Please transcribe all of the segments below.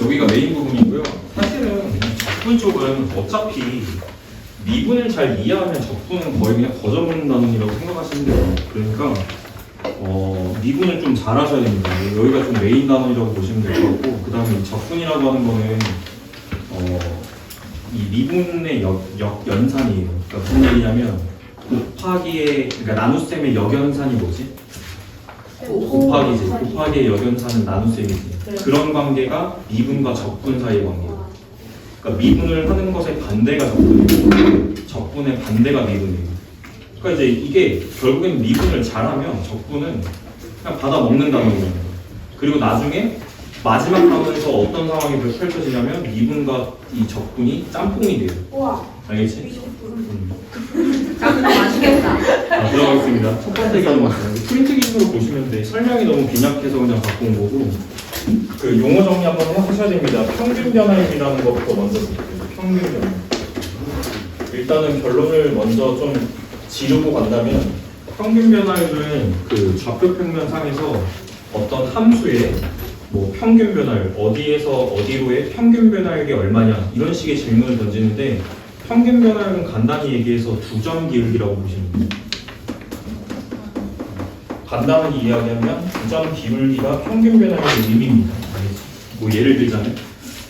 여기가 메인 부분이고요. 사실은 적분 쪽은 어차피 미분을 잘 이해하면 적분은 거의 그냥 거저먹는 단원이라고 생각하시면 돼요. 그러니까 미분을 좀 잘 하셔야 됩니다. 여기가 좀 메인 단원이라고 보시면 될 것 같고, 그 다음에 적분이라고 하는 거는 이 미분의 역연산이에요. 그러니까 무슨 얘기냐면 곱하기의, 그러니까 나눗셈의 역연산이 뭐지? 곱하기지. 곱하기의 역연산은 나눗셈이지. 그런 관계가 미분과 적분 사이의 관계예요. 그러니까 미분을 하는 것의 반대가 적분이고 적분의 반대가 미분이에요. 그러니까 이제 이게 결국엔 미분을 잘하면 적분은 그냥 받아 먹는다는 거예요. 그리고 나중에 마지막 단원에서 어떤 상황이 펼쳐지냐면 미분과 이 적분이 짬뽕이 돼요. 우와. 알겠지? 짬뽕 맛있겠다. 들어가겠습니다. 첫 번째 경우 프린트 기준으로 보시면 돼. 설명이 너무 빈약해서 그냥 갖고 온 거고, 그 용어 정리 한번 하셔야 됩니다. 평균 변화율이라는 것부터 먼저 볼게요. 평균 변화. 일단은 결론을 먼저 좀 지르고 간다면, 평균 변화율은 그 좌표 평면상에서 어떤 함수의 뭐 평균 변화율, 어디에서 어디로의 평균 변화율이 얼마냐, 이런 식의 질문을 던지는데, 평균 변화율은 간단히 얘기해서 두 점 기울기라고 보시면 돼요. 간단하게 이야기하면 두 점 기울기가 평균 변화율의 의미입니다. 뭐 예를 들자면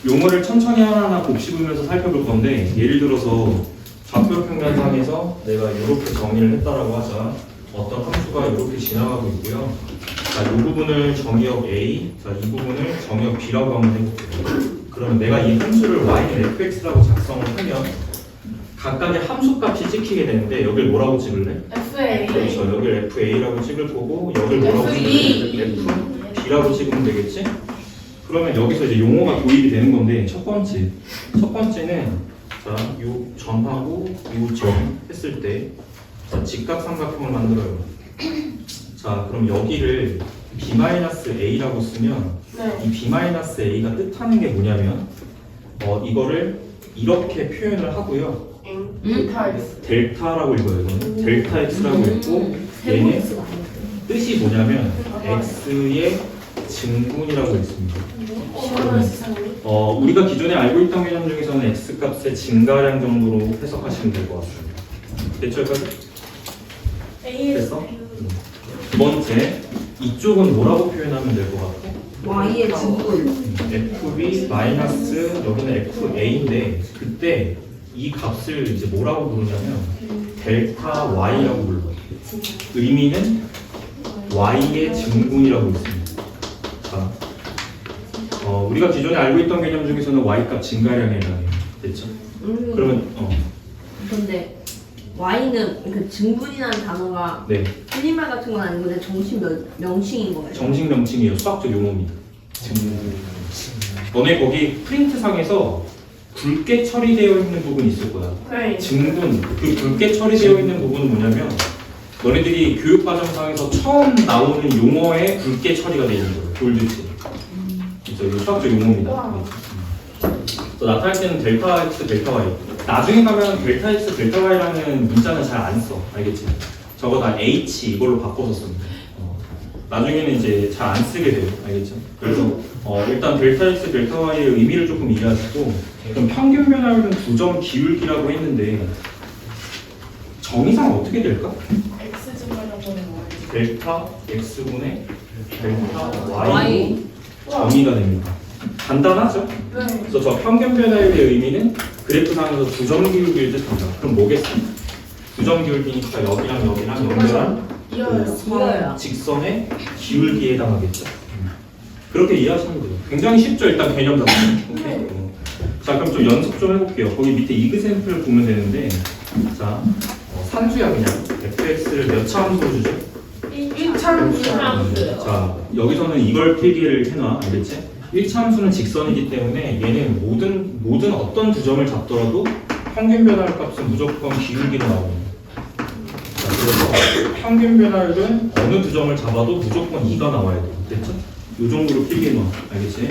용어를 천천히 하나하나 곱씹으면서 살펴볼 건데, 예를 들어서 좌표 평면상에서 내가 이렇게 정의를 했다라고 하자. 어떤 함수가 이렇게 지나가고 있고요. 자, 이 부분을 정의역 A, 자, 이 부분을 정의역 B라고 한번 해볼게요. 그러면 내가 이 함수를 y는 fx라고 작성을 하면 각각의 함수값이 찍히게 되는데, 여길 뭐라고 찍을래? FA. 그렇죠. 여길 FA라고 찍을 거고, 여길 뭐라고 찍을래? FB라고 찍으면 되겠지? 그러면 여기서 이제 용어가 도입이 되는 건데, 첫 번째는 자, 요 점하고 요 점 했을 때, 자, 직각삼각형을 만들어요. 자, 그럼 여기를 B-A라고 쓰면, 네. 이 B-A가 뜻하는 게 뭐냐면, 이거를 이렇게 표현을 하고요. 델타라고 읽어요. 이거는 델타 x라고 읽고, 얘는 뜻이 뭐냐면 x의 증분이라고 있습니다. 우리가 기존에 알고 있던 개념 중에서는 x 값의 증가량 정도로 해석하시면 될 것 같습니다. 됐죠, 여기까지? 됐어? 두 번째, 이쪽은 뭐라고 표현하면 될 것 같아? Y의 증분. fb 마이너스 여기는 fa인데, 그때 이 값을 이제 뭐라고 부르냐면 델타 y라고 불러요. 의미는 y의 증분이라고 있습니다. 자, 우리가 기존에 알고 있던 개념 중에서는 y값 증가량에 해당해요. 됐죠? 그러면 근데 Y는 그 증분이라는 단어가 네, 줄임말 같은 건 아니고 내 정식 명칭인 거예요. 정식 명칭이에요. 수학적 용어입니다. 너네 거기 프린트 상에서 굵게 처리되어 있는 부분이 있을 거야. 네. 증분, 그 굵게 처리되어 있는 부분은 뭐냐면, 너네들이 교육과정상에서 처음 나오는 용어에 굵게 처리가 되어 있는 거예요. 볼드치. 이거 수학적 용어입니다. 또 나타날 때는 델타 x, 델타 y. 나중에 가면 델타 x, 델타 y라는 문자는 잘 안 써. 알겠지? 저거 다 h 이걸로 바꿔서 씁니다. 나중에는 이제 잘 안 쓰게 돼요. 알겠죠? 그래서 일단 델타 x, 델타 y의 의미를 조금 이해하시고, 그럼 평균 변화율은 두 점 기울기라고 했는데 정의상 어떻게 될까? X 증가량 보는 거. 델타 x분의 델타 y Y. 정의가 됩니다. 간단하죠? 네. 그래서 저 평균 변화율의 의미는 그래프상에서 두 점 기울기를 뜻한다. 그럼 뭐겠어? 두 점 기울기니까 여기랑 여기랑 연결한 이어요. 선 직선의 기울기에 해당하겠죠. 그렇게 이해하시면 돼요. 굉장히 쉽죠? 일단 개념 잡고. 오케이. 자, 그럼 좀 연습 좀 해볼게요. 거기 밑에 이그샘플을 보면 되는데, 자, 산수야 그냥. fx를 몇 차 함수로 주죠? 1차 자, 여기서는 이걸 필기를 해놔. 알겠지? 1차 함수는 직선이기 때문에 얘는 모든 어떤 두 점을 잡더라도 평균 변화율 값은 무조건 기울기로 나옵니다. 자, 그래서 평균 변화율은 어느 두 점을 잡아도 무조건 2가 나와야 돼요. 됐죠? 이 정도로 필기해 놔. 알겠지?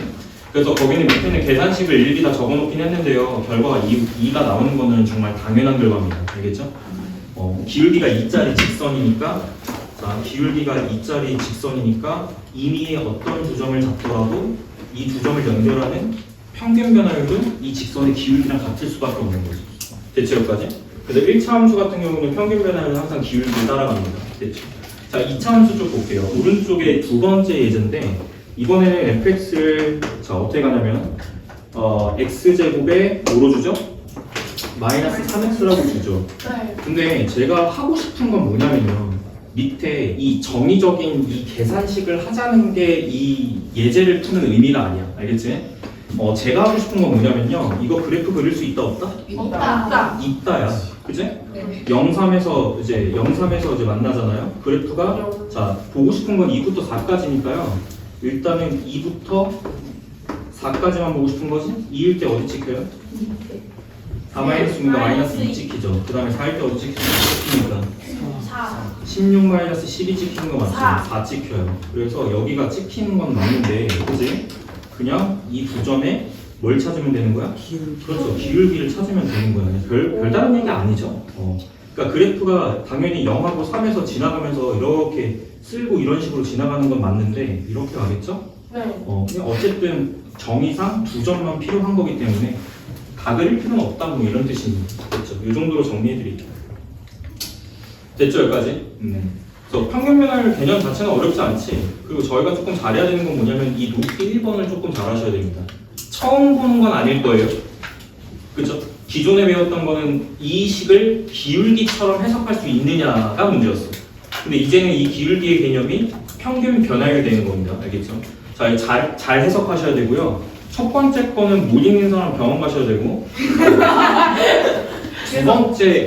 그래서 거기는 밑에는 계산식을 일일이 다 적어놓긴 했는데요. 결과가 2가 나오는 거는 정말 당연한 결과입니다. 알겠죠? 기울기가 2짜리 직선이니까, 자, 기울기가 2짜리 직선이니까 이미 어떤 두 점을 잡더라도 이 두 점을 연결하는 평균 변화율은 이 직선의 기울기랑 같을 수밖에 없는 거죠. 됐죠, 여기까지? 그래서 1차 함수 같은 경우는 평균 변화율은 항상 기울기를 따라갑니다. 됐죠? 자, 2차 함수 쪽 볼게요. 오른쪽에 두 번째 예제인데 이번에는 fx를 자 어떻게 가냐면 x제곱에 뭐로 주죠? 마이너스 3x라고 주죠. 네. 근데 제가 하고 싶은 건 뭐냐면요. 밑에 이 정의적인 이 계산식을 하자는 게 이 예제를 푸는 의미가 아니야. 알겠지? 제가 하고 싶은 건 뭐냐면요. 이거 그래프 그릴 수 있다 없다? 없다. 있다야. 그지? 네. 0,3에서 이제 만나잖아요. 그래프가 자 보고 싶은 건 2부터 4까지니까요. 일단은 2부터 4까지만 보고 싶은 거지? 2일 때 어디 찍혀요? 4-6이니까 마이너스 2 찍히죠. 그 다음에 4일 때 어디 찍힙니까? 4. 16 마이너스 12 찍히는 거 맞죠? 사. 4 찍혀요. 그래서 여기가 찍히는 건 맞는데, 그지? 그냥 이 두 점에 뭘 찾으면 되는 거야? 그렇죠. 기울기를 찾으면 되는 거야. 별다른 얘기 아니죠. 그러니까 그래프가 당연히 0하고 3에서 지나가면서 이렇게 쓸고 이런 식으로 지나가는 건 맞는데, 이렇게 가겠죠? 네. 그냥 어쨌든 정의상 두 점만 필요한 거기 때문에 다 그릴 필요는 없다고 뭐 이런 뜻입니다. 됐죠? 이 정도로 정리해드릴게요. 됐죠? 여기까지? 그래서 평균 변화율 개념 자체는 어렵지 않지. 그리고 저희가 조금 잘해야 되는 건 뭐냐면 이 루트 1번을 조금 잘하셔야 됩니다. 처음 보는 건 아닐 거예요. 그쵸? 기존에 배웠던 거는 이 식을 기울기처럼 해석할 수 있느냐가 문제였어. 근데 이제는 이 기울기의 개념이 평균 변화율 되는 겁니다. 알겠죠? 자, 잘 해석하셔야 되고요. 첫 번째 거는 못 읽는 사람 병원 가셔야 되고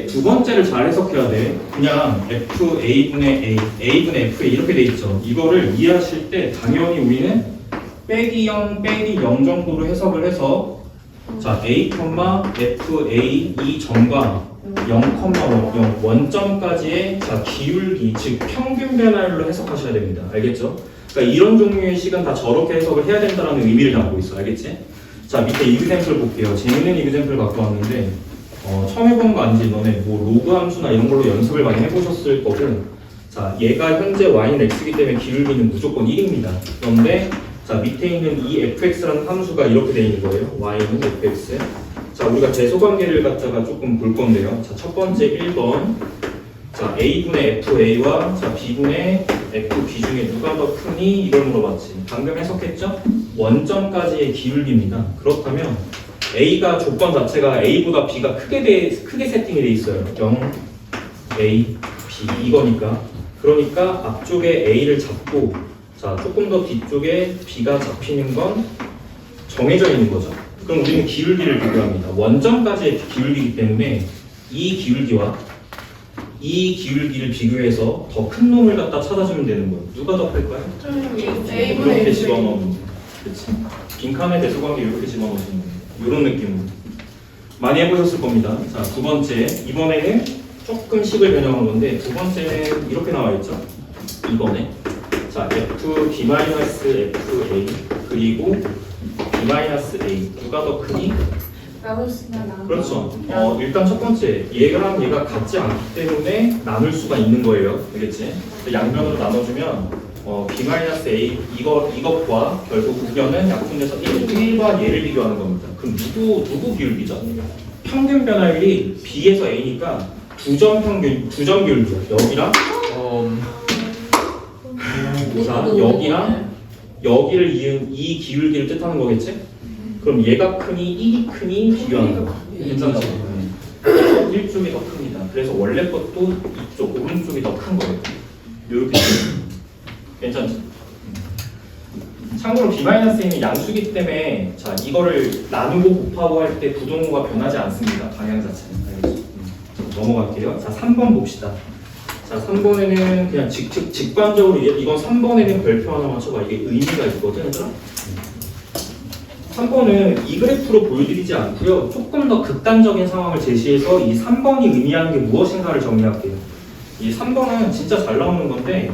두 번째를 잘 해석해야 돼. 그냥 FA분의 A분의 FA 이렇게 돼 있죠. 이거를 이해하실 때 당연히 우리는 빼기 0, 빼기 0 정도로 해석을 해서 자, A, FA 이 점과 0,0 원점까지의 자, 기울기, 즉 평균 변화율로 해석하셔야 됩니다. 알겠죠? 그러니까 이런 종류의 식은 다 저렇게 해석을 해야 된다는 의미를 담고 있어. 알겠지? 자, 밑에 이그샘플 볼게요. 재밌는 이그샘플 갖고 왔는데 처음 해보는 거 아니지? 너네 뭐 로그 함수나 이런 걸로 연습을 많이 해보셨을 거고 자, 얘가 현재 y는 x이기 때문에 기울기는 무조건 1입니다. 그런데 자, 밑에 있는 이 fx라는 함수가 이렇게 되어 있는 거예요. y는 fx. 자, 우리가 대소관계를 갖다가 조금 볼 건데요. 자, 첫 번째 1번. 자, a분의 fa와 자, b분의 fb 중에 누가 더 크니? 이걸 물어봤지. 방금 해석했죠? 원점까지의 기울기입니다. 그렇다면 a가 조건 자체가 a보다 b가 크게 세팅이 돼 있어요. 0, a, b 이거니까. 그러니까 앞쪽에 a를 잡고 자, 조금 더 뒤쪽에 b가 잡히는 건 정해져 있는 거죠. 그럼 우리는 기울기를 비교합니다. 원점까지의 기울기이기 때문에 이 기울기와 이 기울기를 비교해서 더 큰 놈을 갖다 찾아주면 되는 거예요. 누가 더 클까요? 이렇게 집어넣으면 그치? 빈칸에 대소관계 이렇게 집어넣으시는 거예요. 이런 느낌으로 많이 해보셨을 겁니다. 자, 두 번째 이번에는 조금 식을 변형한 건데 두 번째는 이렇게 나와 있죠. 이번에 자, FB-FA 그리고 B-A 누가 더 크니? 그렇죠. 일단 첫 번째 얘랑 얘가 같지 않기 때문에 나눌 수가 있는 거예요. 알겠지? 양변으로 나눠주면 B-A 이것과 결국 의견은 약분돼서 1과 얘를 비교하는 겁니다. 그럼 누구 기울기죠? 평균 변화율이 B에서 A니까 두 점 기울기죠. 여기랑 자, 여기랑 여기를 이은 이 기울기를 뜻하는 거겠지? 그럼 얘가 크니, 이이 크니 비교하는 거. 괜찮죠? 이쪽이 더 큽니다. 그래서 원래 것도 이쪽 오른쪽이 더 큰 거예요. 이렇게 괜찮죠? 참고로 B-A는 양수기 때문에 자 이거를 나누고 곱하고 할 때 부동호가 변하지 않습니다. 방향 자체는. 알겠죠? 넘어갈게요. 자 3번 봅시다. 자 3번에는 그냥 직관적으로 이건 3번에는 별표 하나 맞춰봐. 이게 의미가 있거든 얘들아. 3번은 이 그래프로 보여드리지 않고요. 조금 더 극단적인 상황을 제시해서 이 3번이 의미하는 게 무엇인가를 정리할게요. 이 3번은 진짜 잘 나오는 건데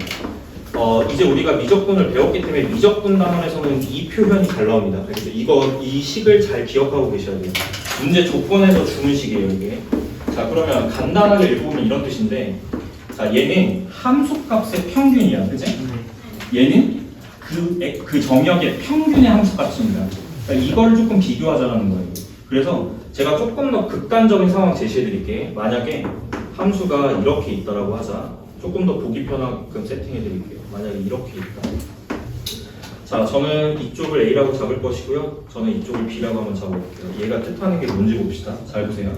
이제 우리가 미적분을 배웠기 때문에 미적분 단원에서는 이 표현이 잘 나옵니다. 그래서 이 식을 잘 기억하고 계셔야 돼요. 문제 조건에서 주는 식이에요 이게. 자 그러면 간단하게 읽어보면 이런 뜻인데 자 얘는 함수값의 평균이야. 그치? 얘는 그 정역의 평균의 함수값입니다. 그러니까 이걸 조금 비교하자는 거예요. 그래서 제가 조금 더 극단적인 상황 제시해 드릴게. 만약에 함수가 이렇게 있다라고 하자. 조금 더 보기 편하게끔 세팅해 드릴게요. 만약에 이렇게 있다. 자, 저는 이쪽을 A라고 잡을 것이고요. 저는 이쪽을 B라고 한번 잡아볼게요. 얘가 뜻하는 게 뭔지 봅시다. 잘 보세요.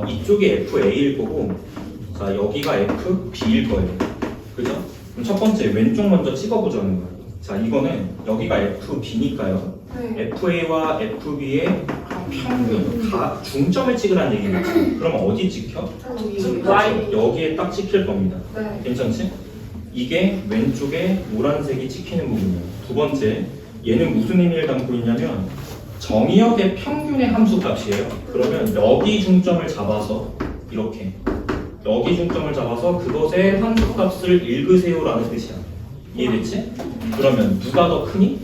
이쪽이 FA일 거고, 자, 여기가 FB일 거예요. 그죠? 그럼 첫 번째 왼쪽 먼저 찍어보자는 거예요. 자, 이거는 여기가 FB니까요. 네. FA와 FB의 평균, 중점을 찍으라는 얘기입니다. 그럼 어디 찍혀? Y. 여기에 딱 찍힐 겁니다. 네. 괜찮지? 이게 왼쪽에 노란색이 찍히는 부분이에요. 두 번째, 얘는 무슨 의미를 담고 있냐면 정의역의 평균의 함수 값이에요. 그러면 여기 중점을 잡아서 이렇게 여기 중점을 잡아서 그것의 함수 값을 읽으세요라는 뜻이야. 이해됐지? 그러면 누가 더 크니?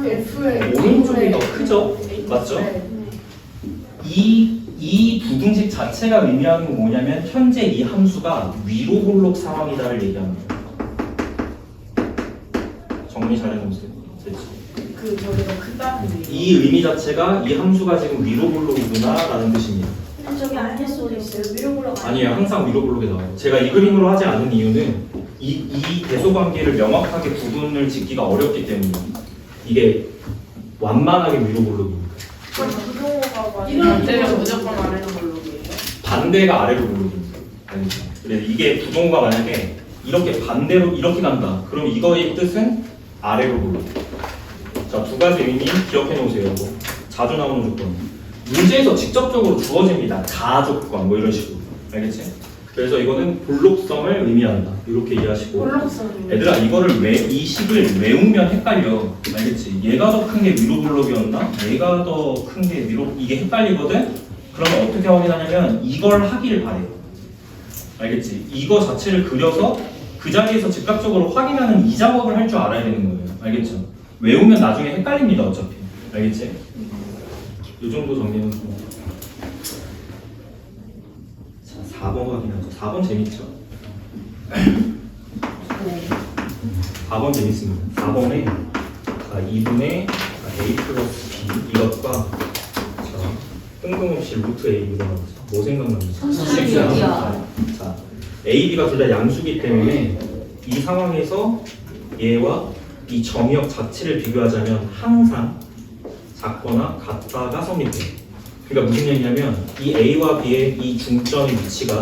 F의 오른쪽이 더 크죠? 맞죠? 네. 이 부등식 자체가 의미하는 건 뭐냐면 현재 이 함수가 위로 볼록 상황이다를 얘기하는 거예요. 정리 잘 해놓으세요. 됐죠? 그 저기가 크다는 얘기. 이 의미 자체가 이 함수가 지금 위로 볼록이구나라는 뜻입니다. 근데 저기 안에 써져 있어요. 위로 올라가. 아니에요. 항상 위로 볼록에 나와요. 제가 이 그림으로 하지 않은 이유는 이 대소관계를 명확하게 구분을 짓기가 어렵기 때문이에요. 이게 완만하게 위로 볼록입니다. 그럼 부동호가 이건 때면 무조건 아래로 볼록이에요. 반대가 아래로 볼록입니다. 알겠죠? 그래서 이게 부동호가 만약에 이렇게 반대로 이렇게 간다. 그럼 이거의 뜻은 아래로 볼록. 자, 두 가지 의미 기억해 놓으세요. 이거. 자주 나오는 조건. 문제에서 직접적으로 주어집니다. 가 조건 뭐 이런 식으로. 알겠지? 그래서 이거는 볼록성을 의미한다. 이렇게 이해하시고. 볼록성이. 얘들아 이거를 이 식을 외우면 헷갈려. 알겠지? 얘가 더 큰 게 위로 볼록이었나? 얘가 더 큰 게 위로 이게 헷갈리거든? 그러면 어떻게 확인하냐면 이걸 하기를 바래요. 알겠지? 이거 자체를 그려서 그 자리에서 즉각적으로 확인하는 이 작업을 할 줄 알아야 되는 거예요. 알겠죠? 외우면 나중에 헷갈립니다. 어차피. 알겠지? 이 정도 정리는 좀. 자, 4번 확인하죠. 4번 재밌죠? 4번 재밌습니다. 4번에 2분의 a 플러스 b 이것과 자, 뜬금없이 루트 a 가 나오죠. 뭐 생각나는지? 선수력이야. 자, a, b가 둘 다 양수기 때문에 이 상황에서 얘와 이 정의역 자체를 비교하자면 항상 작거나 같다가 성립돼요. 그러니까 무슨 얘기냐면 이 a와 b의 이 중점의 위치가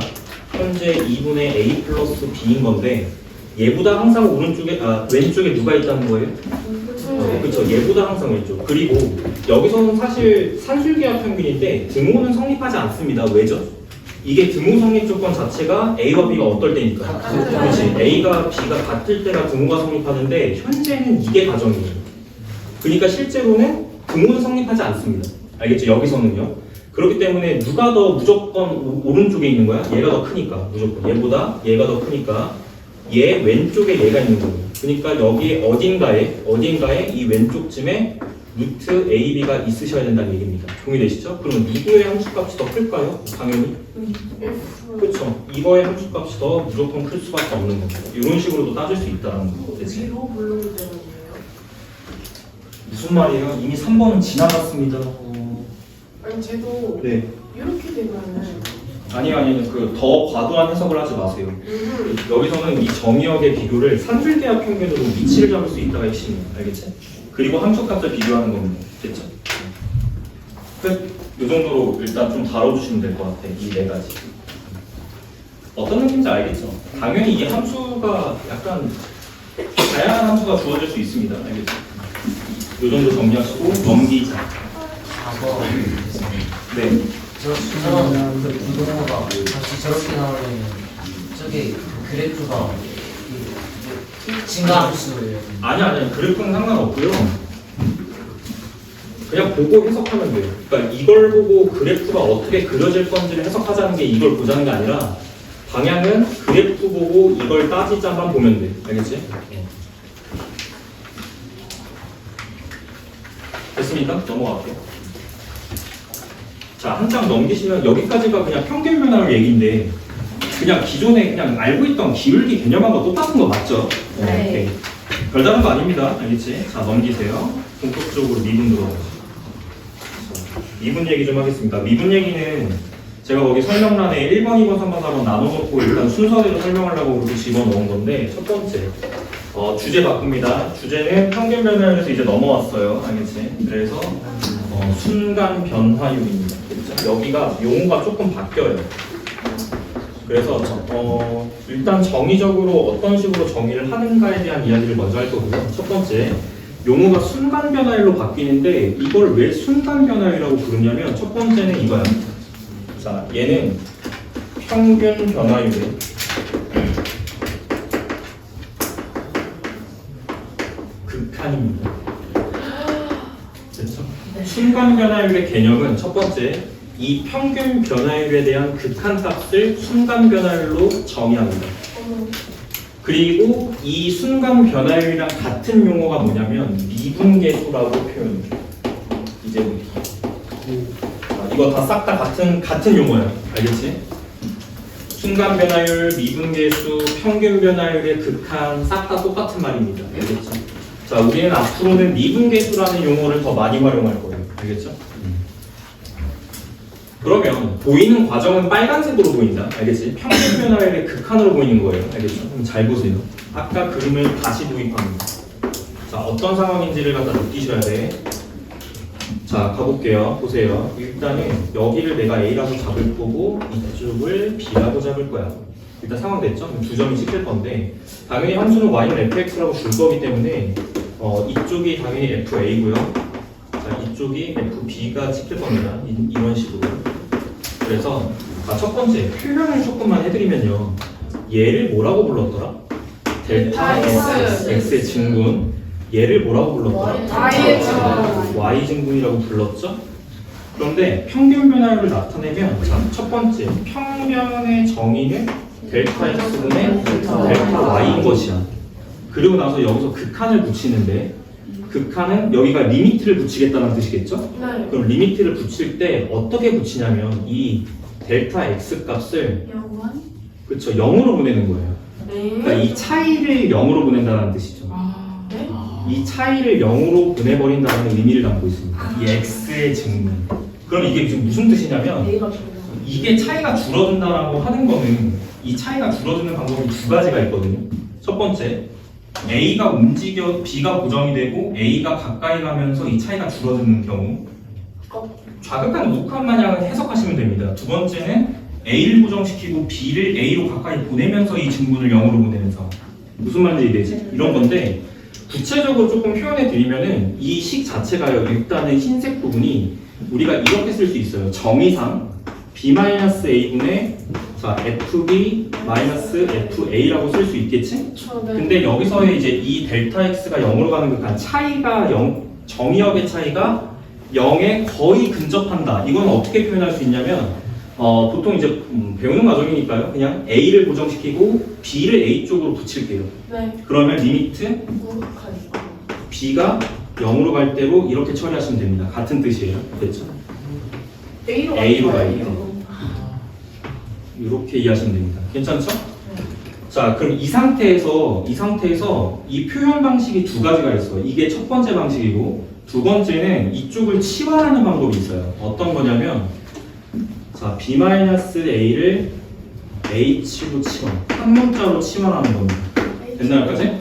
현재 2분의 a 플러스 b인 건데 얘보다 항상 왼쪽에 누가 있다는 거예요? 그렇죠. 얘보다 항상 왼쪽. 그리고 여기서는 사실 산술계약 평균인데 등호는 성립하지 않습니다. 왜죠? 이게 등호 성립 조건 자체가 A와 B가 어떨 때니까. 그렇지. A가 B가 같을 때가 등호가 성립하는데 현재는 이게 가정이에요. 그러니까 실제로는 등호는 성립하지 않습니다. 알겠죠? 여기서는요. 그렇기 때문에 누가 더 무조건 오른쪽에 있는 거야? 얘가 더 크니까 무조건. 얘보다 얘가 더 크니까 얘 왼쪽에 얘가 있는 거예요. 그러니까 여기 어딘가에 이 왼쪽쯤에 루트 AB가 있으셔야 된다는 얘기입니다. 동의되시죠? 그러면 누구의 함수값이 더 클까요? 당연히. 그렇죠. 이거의 함수값이 더 무조건 클 수밖에 없는 거죠. 이런 식으로도 따질 수 있다는 거. 대체. 위로 볼록이 되는 거예요. 무슨 말이에요? 이미 3번은 지나갔습니다. 아니 쟤도 네. 이렇게 되면은 아니요. 더 과도한 해석을 하지 마세요. 여기서는 이 정의역의 비교를 산술계약 평균으로 위치를 잡을 수 있다가 핵심이에요. 알겠지? 그리고 함수값을 비교하는 겁니다. 됐죠? 끝. 이 정도로 일단 좀 다뤄주시면 될 것 같아. 이 네 가지. 어떤 느낌인지 알겠죠? 당연히 이 함수가 약간 다양한 함수가 주어질 수 있습니다. 알겠죠? 이 정도 정리하시고 넘기자. 4번 네. 저런 그 부동호가 다시 저렇게 나오면 저게 그래프가 증가함수예요. 아니 그래프는 상관없고요. 그냥 보고 해석하면 돼요. 그러니까 이걸 보고 그래프가 어떻게 그려질 건지를 해석하자는 게 이걸 보자는 게 아니라 방향은 그래프 보고 이걸 따지자만 보면 돼. 알겠지? 됐습니까? 넘어갈게요. 자, 한 장 넘기시면 여기까지가 그냥 평균 변화율 얘기인데 그냥 기존에 그냥 알고 있던 기울기 개념하고 똑같은 거 맞죠? 네. 오케이. 별다른 거 아닙니다. 알겠지? 자, 넘기세요. 본격적으로 미분 들어가죠. 미분 얘기 좀 하겠습니다. 미분 얘기는 제가 거기 설명란에 1번, 2번, 3번, 4번 나눠놓고 일단 순서대로 설명하려고 그렇게 집어넣은 건데 첫 번째 주제 바꿉니다. 주제는 평균 변화율에서 이제 넘어왔어요. 알겠지? 그래서 순간 변화율입니다. 그렇죠? 여기가 용어가 조금 바뀌어요. 그래서 일단 정의적으로 어떤 식으로 정의를 하는가에 대한 이야기를 먼저 할 거고요. 첫 번째, 용어가 순간 변화율로 바뀌는데 이걸 왜 순간 변화율이라고 부르냐면 첫 번째는 이거야. 자, 얘는 평균 변화율의 극한입니다. 됐죠? 순간 변화율의 개념은 첫 번째, 이 평균 변화율에 대한 극한 값을 순간 변화율로 정의합니다. 그리고 이 순간 변화율이랑 같은 용어가 뭐냐면 미분계수라고 표현해요. 이제부터. 이거 다 싹 다 같은 용어예요. 알겠지? 순간 변화율, 미분계수, 평균 변화율의 극한 싹 다 똑같은 말입니다. 알겠죠? 자, 우리는 앞으로는 미분계수라는 용어를 더 많이 활용할 거예요. 알겠죠? 그러면 보이는 과정은 빨간색으로 보인다. 알겠지? 평균 변화율의 극한으로 보이는 거예요. 알겠죠? 그럼 잘 보세요. 아까 그림을 다시 도입합니다. 자, 어떤 상황인지를 갖다 느끼셔야 돼. 자, 가볼게요. 보세요. 일단은 여기를 내가 A라고 잡을 거고 이쪽을 B라고 잡을 거야. 일단 상황 됐죠? 그럼 두 점이 찍힐 건데 당연히 함수는 Y는 fx라고 줄 거기 때문에 이쪽이 당연히 FA고요. 자, 이쪽이 FB가 찍힐 겁니다. 이런 식으로. 그래서 첫 번째 표현을 조금만 해드리면요. 얘를 뭐라고 불렀더라? 델타 X의 증분. 얘를 뭐라고 불렀더라? Y 증분이라고 불렀죠? 그런데 평균 변화율을 나타내면 자, 첫 번째 평면의 정의는 델타 X분의 델타 Y인 것이야. 그리고 나서 여기서 극한을 붙이는데 극한은 여기가 리미트를 붙이겠다는 뜻이겠죠? 네. 그럼 리미트를 붙일 때 어떻게 붙이냐면 이 델타 X 값을 그쵸 0으로 보내는 거예요. 그러니까 이 차이를 0으로 보낸다는 뜻이죠. 네? 이 차이를 0으로 보내버린다는 의미를 담고 있습니다. 이 X의 증문. 그럼 이게 지금 무슨 뜻이냐면 이게 차이가 줄어든다라고 하는 거는 이 차이가 줄어드는 방법이 두 가지가 있거든요. 첫 번째, A가 움직여 B가 고정이 되고 A가 가까이 가면서 이 차이가 줄어드는 경우 좌극한 우극한 마냥 해석하시면 됩니다. 두 번째는 A를 고정시키고 B를 A로 가까이 보내면서 이 증분을 0으로 보내는 상황. 무슨 말인지 이해되지? 이런 건데 구체적으로 조금 표현해 드리면은 이 식 자체가요. 일단은 흰색 부분이 우리가 이렇게 쓸 수 있어요. 정의상 B-A분의 자, FB-FA라고 쓸 수 있겠지? 근데 여기서의 이제 이 델타 X가 0으로 가는 극한 차이가 0, 정의역의 차이가 0에 거의 근접한다. 이건 어떻게 표현할 수 있냐면 보통 이제 배우는 과정이니까요. 그냥 A를 고정시키고 B를 A 쪽으로 붙일게요. 네. 그러면 리미트 B가 0으로 갈 때로 이렇게 처리하시면 됩니다. 같은 뜻이에요. 됐죠? A로 가요. 이렇게 이해하시면 됩니다. 괜찮죠? 자, 그럼 이 상태에서 이 표현 방식이 두 가지가 있어요. 이게 첫 번째 방식이고 두 번째는 이쪽을 치환하는 방법이 있어요. 어떤 거냐면 자, B-A를 H로 치환. 한 문자로 치환하는 겁니다. 됐나요, 여기까지?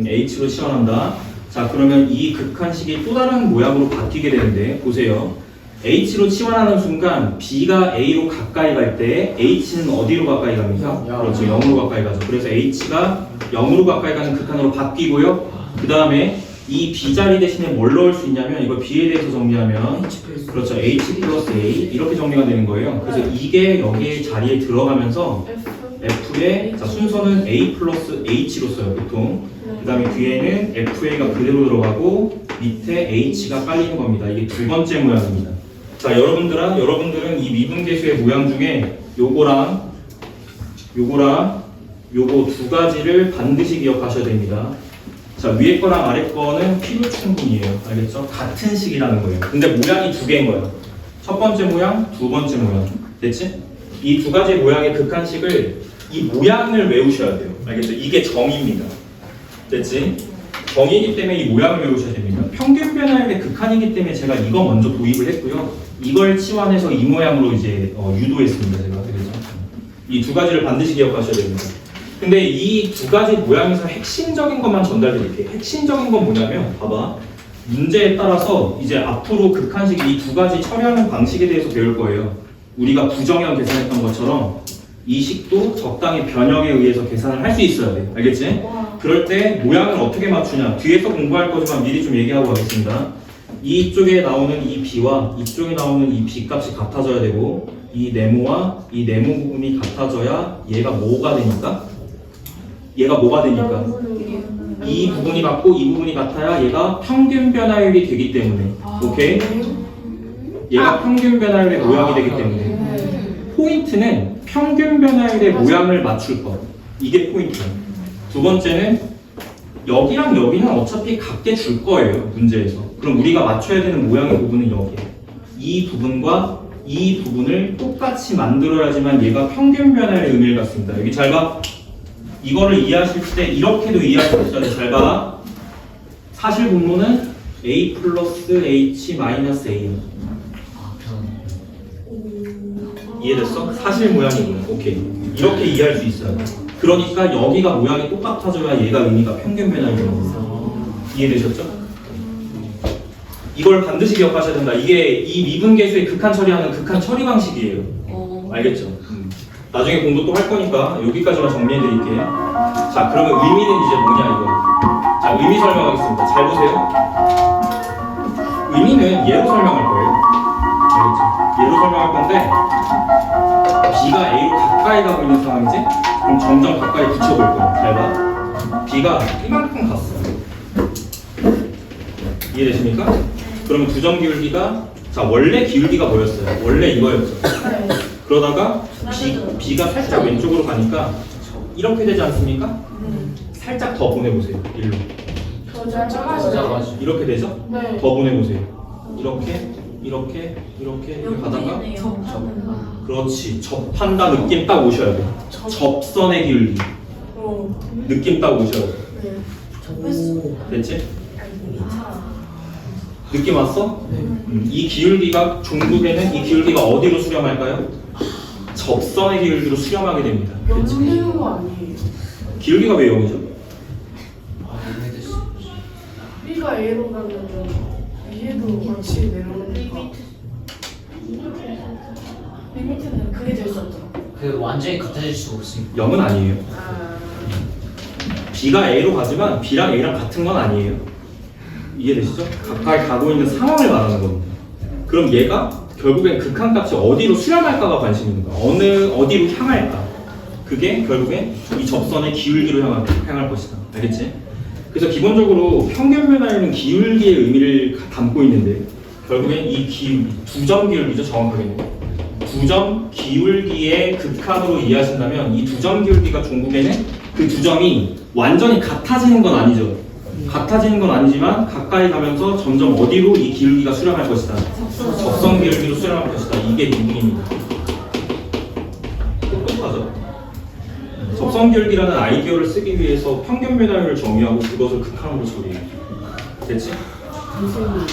H로 치환한다. 자, 그러면 이 극한식이 또 다른 모양으로 바뀌게 되는데 보세요. H로 치환하는 순간 B가 A로 가까이 갈 때 H는 어디로 가까이 갑니까? 그렇죠, 0으로 가까이 가죠. 그래서 H가 0으로 가까이 가는 극한으로 바뀌고요. 그 다음에 이 B 자리 대신에 뭘 넣을 수 있냐면 이걸 B에 대해서 정리하면 그렇죠, H 플러스 A 이렇게 정리가 되는 거예요. 그래서 이게 여기 자리에 들어가면서 F의 자, 순서는 A 플러스 H로 써요 보통. 그 다음에 뒤에는 FA가 그대로 들어가고 밑에 H가 깔리는 겁니다. 이게 두 번째 모양입니다. 자, 여러분들은 이 미분계수의 모양 중에 요거 두 가지를 반드시 기억하셔야 됩니다. 자, 위에 거랑 아래 거는 필요 충분이에요. 알겠죠? 같은 식이라는 거예요. 근데 모양이 두 개인 거예요. 첫 번째 모양, 두 번째 모양. 됐지? 이 두 가지 모양의 극한식을 이 모양을 외우셔야 돼요. 알겠죠? 이게 정의입니다. 됐지? 정의이기 때문에 이 모양을 외우셔야 됩니다. 평균 변화율의 극한이기 때문에 제가 이거 먼저 도입을 했고요. 이걸 치환해서 이 모양으로 이제 유도했습니다. 제가 그래서 이 두 가지를 반드시 기억하셔야 됩니다. 근데 이 두 가지 모양에서 핵심적인 것만 전달드릴게요. 핵심적인 건 뭐냐면 봐봐. 문제에 따라서 이제 앞으로 극한식 이 두 가지 처리하는 방식에 대해서 배울 거예요. 우리가 부정형 계산했던 것처럼 이 식도 적당히 변형에 의해서 계산을 할 수 있어야 돼. 알겠지? 그럴 때 모양을 어떻게 맞추냐? 뒤에서 공부할 거지만 미리 좀 얘기하고 가겠습니다. 이쪽에 나오는 이 b와 이쪽에 나오는 이 b 값이 같아져야 되고 이 네모와 이 네모 부분이 같아져야 얘가 뭐가 되니까? 얘가 뭐가 되니까? 이 부분이 같고 이 부분이 같아야 얘가 평균 변화율이 되기 때문에 오케이? 얘가 평균 변화율의 모양이 되기 때문에 포인트는 평균 변화율의 모양을 맞출 것. 이게 포인트예요. 두 번째는 여기랑 여기는 어차피 같게 줄 거예요. 문제에서. 그럼 우리가 맞춰야 되는 모양의 부분은 여기예요. 이 부분과 이 부분을 똑같이 만들어야지만 얘가 평균 변화율의 의미를 갖습니다. 여기 잘 봐. 이거를 이해하실 때 이렇게도 이해할 수 있어야 돼. 잘 봐. 사실 분모는 a 플러스 h 마이너스 a야. 이해됐어? 사실 모양이구나. 오케이. 이렇게 이해할 수 있어요. 그러니까 여기가 모양이 똑같아져야 얘가 의미가 평균 변화율입니다. 이해되셨죠? 이걸 반드시 기억하셔야 된다. 이게 이 미분계수의 극한 처리하는 극한 처리 방식이에요. 알겠죠? 나중에 공부 또 할 거니까 여기까지만 정리해 드릴게요. 자, 그러면 의미는 이제 뭐냐 이거. 자, 의미 설명하겠습니다. 잘 보세요. 의미는 얘로 설명할 거예요. 알겠죠? 얘로 설명할 건데 b가 a로 가까이 가고 있는 상황이지? 그럼 점점 가까이 붙여볼 거야. 잘 봐. b가 이만큼 갔어. 이해되십니까? 그러면 두 점 기울기가 자 원래 기울기가 뭐였어요? 원래 이거였죠. 그러다가 b가 살짝 왼쪽으로 가니까 이렇게 되지 않습니까? 살짝 더 보내보세요. 일로. 이렇게 되죠? 네. 더 보내보세요. 이렇게 가다가 그렇지. 접한다 느낌 딱 오셔야 돼. 접선의 기울기 느낌 딱 오셔야 돼. 됐지? 느낌 왔어? 이 기울기가 종국에는 이 기울기가 어디로 수렴할까요? 접선의 기울기로 수렴하게 됩니다. 됐지? 연대는 거 아니에요? 기울기가 왜 0이죠? B가 A로 가면 위에도 같이 내려오니까 리미트는 그게 될 수 없죠. 그 완전히 같아질 수 없으니까. 0은 아니에요. B가 A로 가지만 B랑 A랑 같은 건 아니에요. 이해되시죠? 가까이 가고 있는 상황을 말하는 겁니다. 그럼 얘가 결국엔 극한값이 어디로 수렴할까가 관심인 거야. 어디로 향할까? 그게 결국엔 이 접선의 기울기로 향할 것이다. 알겠지? 그래서 기본적으로 평균 변화율은 기울기의 의미를 담고 있는데 결국엔 이 기울기, 두 점 기울기죠. 정확하게는. 두 점 기울기의 극한으로 이해하신다면 이 두 점 기울기가 종국에는 그 두 점이 완전히 같아지는 건 아니죠. 같아지는 건 아니지만 가까이 가면서 점점 어디로 이 기울기가 수렴할 것이다. 접선 기울기로 수렴할 것이다. 이게 미분입니다. 똑똑하죠? 접선 기울기라는 아이디어를 쓰기 위해서 평균 변화율을 정의하고 그것을 극한으로 처리해요. 됐지? 선생님,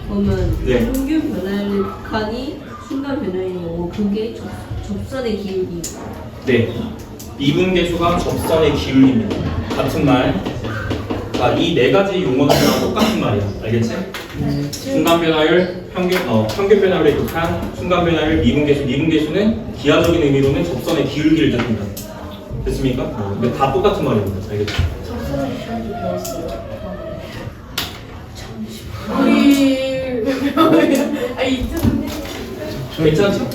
그러면 네. 평균 변화율의 극한이 순간 변화율인 거고 그게 접선의 기울기. 네. 미분계수가 접선의 기울기입니다. 같은 말. 자, 이 네 가지 용어들이랑 똑같은 말이야. 알겠지? 순간 변화율, 평균 변화율의 극한, 순간 변화율, 미분계수. 미분계수는 기하적인 의미로는 접선의 기울기를 뜻합니다. 됐습니까? 근데 다 똑같은 말입니다. 알겠죠? 접선의 기울기 배웠어요. 우리 이틀인데 괜찮죠?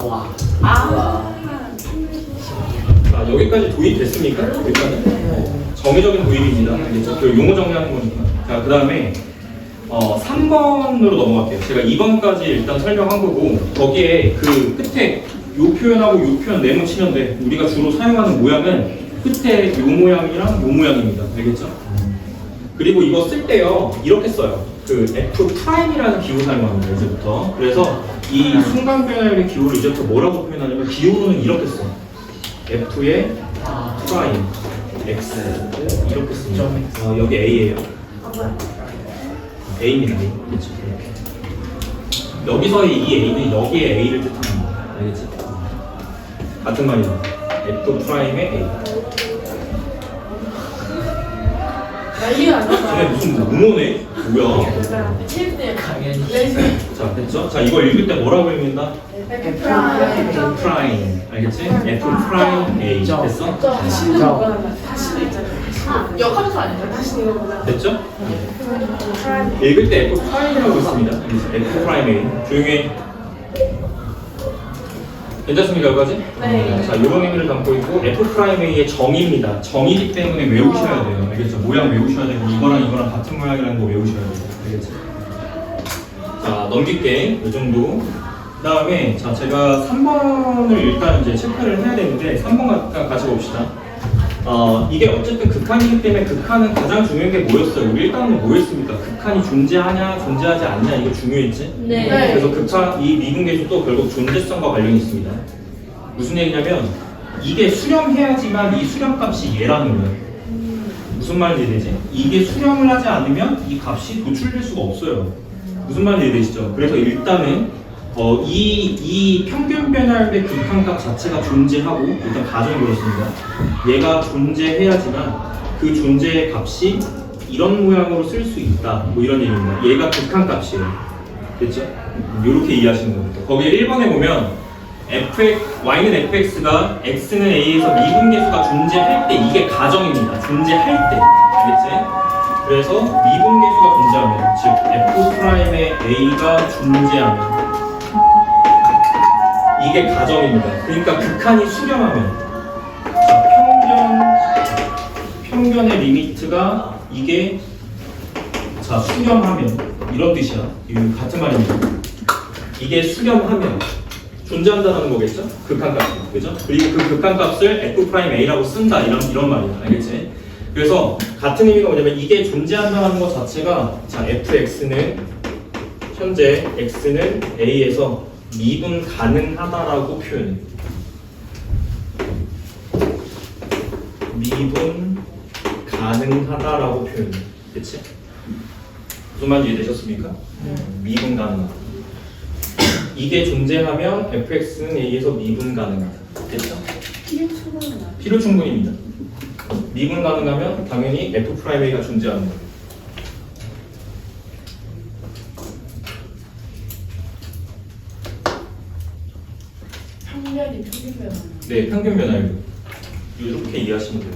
와. 자, 여기까지 도입됐습니까? 여기까지? 정의적인 도입입니다. 알겠죠? 그 용어 정리하는 거니까. 자, 그 다음에 3번으로 넘어갈게요. 제가 2번까지 일단 설명한 거고 거기에 그 끝에 요 표현하고 요 표현 네모 치면 돼. 우리가 주로 사용하는 모양은 끝에 요 모양이랑 요 모양입니다. 알겠죠? 그리고 이거 쓸 때요 이렇게 써요. 그 F'이라는 기호 사용합니다. 이제부터. 그래서 이 순간 변화율의 기호를 이제부터 뭐라고 표현하냐면 기호로는 이렇게 써. F의 프라임 X 이렇게 씁니다. 여기 A예요. A입니다. A. 그렇죠. 이렇게. 여기서의 이 A는 여기에 A를 뜻합니다. 알겠지? 같은 말이죠. F 프라임의 A. 난리가 안 쟤네 났어요. 무슨 음모네? 뭐야? 일단 칠때 당연히. 레이즈 자, 됐죠? 자, 이걸 읽을 때 뭐라고 읽는다? F F 프라임. 알겠지? F 프라임 A. 됐어? 다시는 뭐가 나나? 다시는 있잖아요. 역함수 아니죠? 다시는 이거보다. 됐죠? 읽을 때 F 프라임이라고 있습니다. F 프라임 A. 조용히 해. 괜찮습니까, 여기까지? 네. 자, 이런 의미를 담고 있고 F 프라임 A의 정의입니다. 정의이기 때문에 외우셔야 돼요. 알겠죠? 모양 외우셔야 되고 이거랑 같은 모양이라는 거 외우셔야 돼요. 알겠죠? 자, 넘길게. 이 정도. 그 다음에 자, 제가 3번을 일단 이제 체크를 해야 되는데 3번 같이 봅시다. 이게 어쨌든 극한이기 때문에 극한은 가장 중요한 게 뭐였어요? 우리 일단은 뭐였습니까? 극한이 존재하냐, 존재하지 않냐 이거 중요했지? 네. 네. 그래서 극한 이 미분계수도 결국 존재성과 관련이 있습니다. 무슨 얘기냐면 이게 수렴해야지만 이 수렴값이 얘라는 거예요. 무슨 말인지 이해되지? 이게 수렴을 하지 않으면 이 값이 도출될 수가 없어요. 무슨 말인지 이해되시죠? 그래서 일단은 이 평균 변화율의 극한값 자체가 존재하고 일단 가정이 그렇습니다. 얘가 존재해야지만 그 존재의 값이 이런 모양으로 쓸 수 있다. 뭐 이런 얘기입니다. 얘가 극한값이에요. 됐죠? 이렇게 이해하시는 겁니다. 거기에 1번에 보면 y는 fx가 x는 a에서 미분계수가 존재할 때 이게 가정입니다. 존재할 때. 알겠지? 그래서 미분계수가 존재하면 즉 f'의 a가 존재하면 이게 가정입니다. 그러니까 극한이 수렴하면 자, 편견의 리미트가 이게 자 수렴하면 이런 뜻이야. 이거 같은 말입니다. 이게 수렴하면 존재한다는 거겠죠? 극한값이 그죠? 그리고 그 극한값을 f'A라고 쓴다 이런 말이야. 알겠지? 그래서 같은 의미가 뭐냐면 이게 존재한다는 것 자체가 자 fx는 현재 x는 a에서 미분 가능하다라고 표현해. 미분 가능하다라고 표현해. 그치? 무슨 말인지 이해되셨습니까? 미분 가능하다. 이게 존재하면 fx는 a에서 미분 가능하다. 됐죠? 필요 충분입니다. 미분 가능하면 당연히 f'A가 존재하는 거예요. 평면이 평균 변화. 네, 평균 변화율. 이렇게 이해하시면 돼요.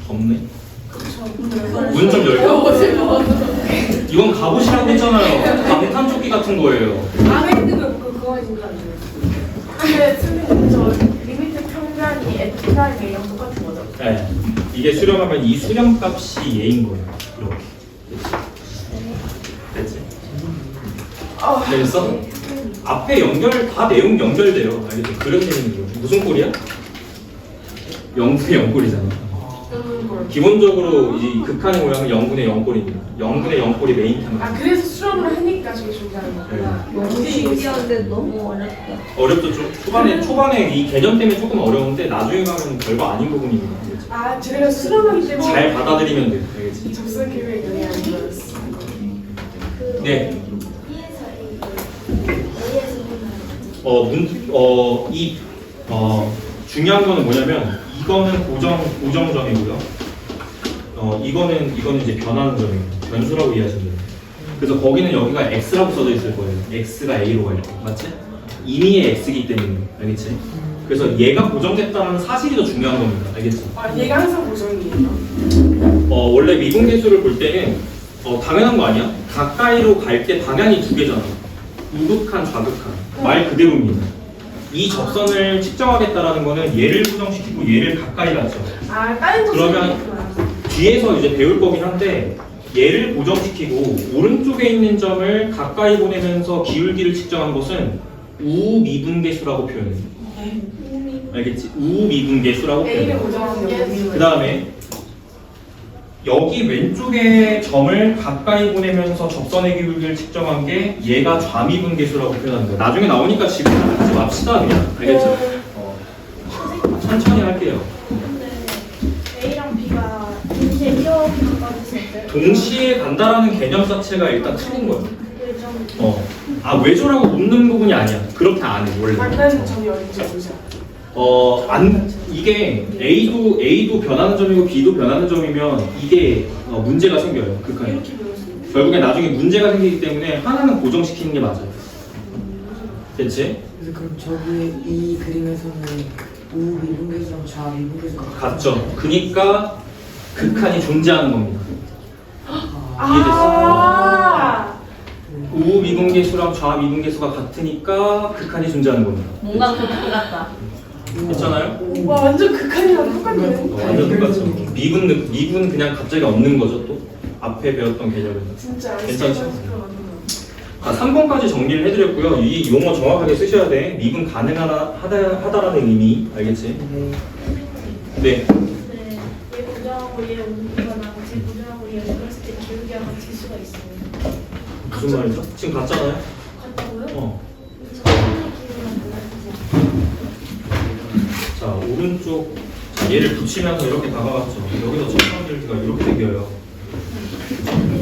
덥네. 문 좀 열고. 이건 갑옷이라고 했잖아요. 방탄조끼 같은 거예요. 안에 있는 거 그거 해준 거 아니에요? 근데 선생님 저 리미트 평면이 F 프라임 A랑 똑같은 거죠? 네. 이게 수렴하면 이 수렴값이 얘인 거예요. 이렇게. 됐지? 됐어? 앞에 다 내용 연결돼요. 알겠죠? 그런 얘기는 무슨 꼴이야? 0분의 0꼴이잖아. 기본적으로 이 극한의 모양은 0분의 0꼴입니다. 0분의 0꼴이 메인 탐. 아 그래서 수렴을 하니까 저게 존재하는 거구나. 너무 신기한데 너무 어렵다. 어렵죠. 좀 초반에 이 개념 때문에 조금 어려운데 나중에 가면 별거 아닌 부분입니다. 알겠지? 아 제가 수렴하기 때문에 잘 받아들이면 돼요. 알겠지? 접근 계획이 영향을 받았어. 네. 중요한 거는 뭐냐면 이거는 고정점이고요. 이거는 이제 변하는 점이에요. 변수라고 이해하시면 돼요. 그래서 거기는 여기가 x라고 써져 있을 거예요. x가 a로 갈 때, 맞지? 임의의 x이기 때문에, 알겠지? 그래서 얘가 고정됐다는 사실이 더 중요한 겁니다. 알겠지? 아 얘가 항상 고정이에요. 원래 미분계수를 볼 때는 당연한 거 아니야? 가까이로 갈 때 방향이 두 개잖아. 우극한, 좌극한. 말 그대로입니다. 이 접선을 측정하겠다라는 거는 얘를 고정시키고 얘를 가까이 가죠. 아 다른 그러면 뒤에서 이제 배울 거긴 한데 얘를 고정시키고 오른쪽에 있는 점을 가까이 보내면서 기울기를 측정한 것은 우미분계수라고 표현해요. 알겠지? 우미분계수라고 A를 표현해요. 고정하는 게 그 다음에 여기 왼쪽에 점을 가까이 보내면서 접선의 기울기를 측정한 게 얘가 좌미분계수라고 표현하는 거예요. 나중에 나오니까 지금 하지 맙시다 그냥. 알겠죠? 천천히 할게요. A랑 B가 동시에 이어가까지 동시에 간다라는 개념 자체가 일단 틀린 거예요. 외조라고 묻는 부분이 아니야. 그렇게 안 해, 원래. 만나는 점이 어딘지 모르잖아. 이게 A도 변하는 점이고 B도 변하는 점이면 이게 문제가 생겨요. 극한에. 이렇게 배웠어요. 결국에 나중에 문제가 생기기 때문에 하나는 고정시키는 게 맞아요. 됐지? 그래서 그럼 저기 이 그림에서는 우 미분계수랑 좌 미분계수가 같죠. 그니까 극한이 존재하는 겁니다. 아, 우 미분계수랑 좌 미분계수가 같으니까 극한이 존재하는 겁니다. 뭔가 그렇게 같다. 괜찮아요? 와 완전 극한이랑 똑같네. 완전 똑같죠. 미분 그냥 갑자기 없는 거죠 또. 앞에 배웠던 개념에서. 진짜 괜찮죠? 3번까지 정리를 해드렸고요. 이 용어 정확하게 쓰셔야 돼. 미분 가능하다라는 의미. 알겠지? 네. 네, 얘 고정하고 얘 옮기거나 제 고정하고 얘 옮겼을 때 기울기가 같을 수가 있어요. 무슨 말이죠? 지금 같잖아요? 같다고요? 선생님 기울기가 달라지죠. 자, 오른쪽. 자, 얘를 붙이면서 이렇게 다가갔죠. 여기서 접선길기가 이렇게 생겨요.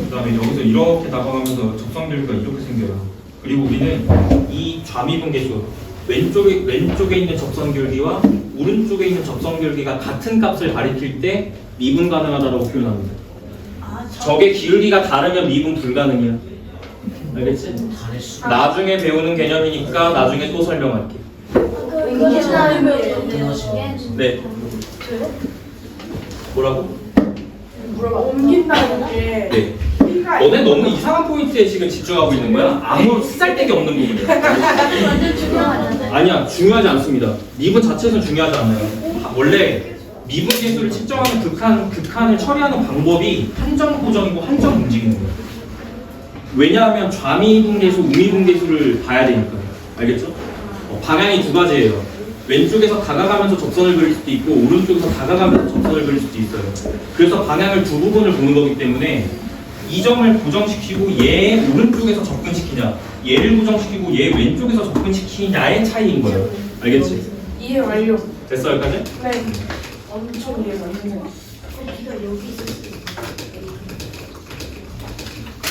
그 다음에 여기서 이렇게 다가가면서 접선길기가 이렇게 생겨요. 그리고 우리는 이 좌미분계수 왼쪽에 있는 접선길기와 오른쪽에 있는 접선길기가 같은 값을 가리킬 때 미분 가능하다고 표현합니다. 적의 기울기가 다르면 미분 불가능이야. 알겠지? 다를 수. 나중에 배우는 개념이니까 나중에 또 설명할게. 네. 뭐라고? 옮긴다는 게 네. B가 너네 너무 이상한 포인트에 지금 집중하고 있는 거야? 아무 쓰잘데기 없는 부분이야. 완전 중요하잖아요. 아니야, 중요하지 않습니다. 미분 자체는 중요하지 않아요. 원래 미분 계수를 측정하는 극한을 처리하는 방법이 한정 고정이고 한정 움직이는 거예요. 왜냐하면 좌미분 계수, 우미분 계수를 봐야 되니까요. 알겠죠? 방향이 두 가지예요. 왼쪽에서 다가가면서 접선을 그릴 수도 있고 오른쪽에서 다가가면서 접선을 그릴 수도 있어요. 그래서 방향을 두 부분을 보는 거기 때문에 이 점을 고정시키고 얘 오른쪽에서 접근시키냐, 얘를 고정시키고 얘 왼쪽에서 접근시키냐의 차이인 거예요. 알겠지? 이해 완료. 됐어 여기까지? 네. 엄청 이해 완료. 비가 여기 있을 수도 있어요.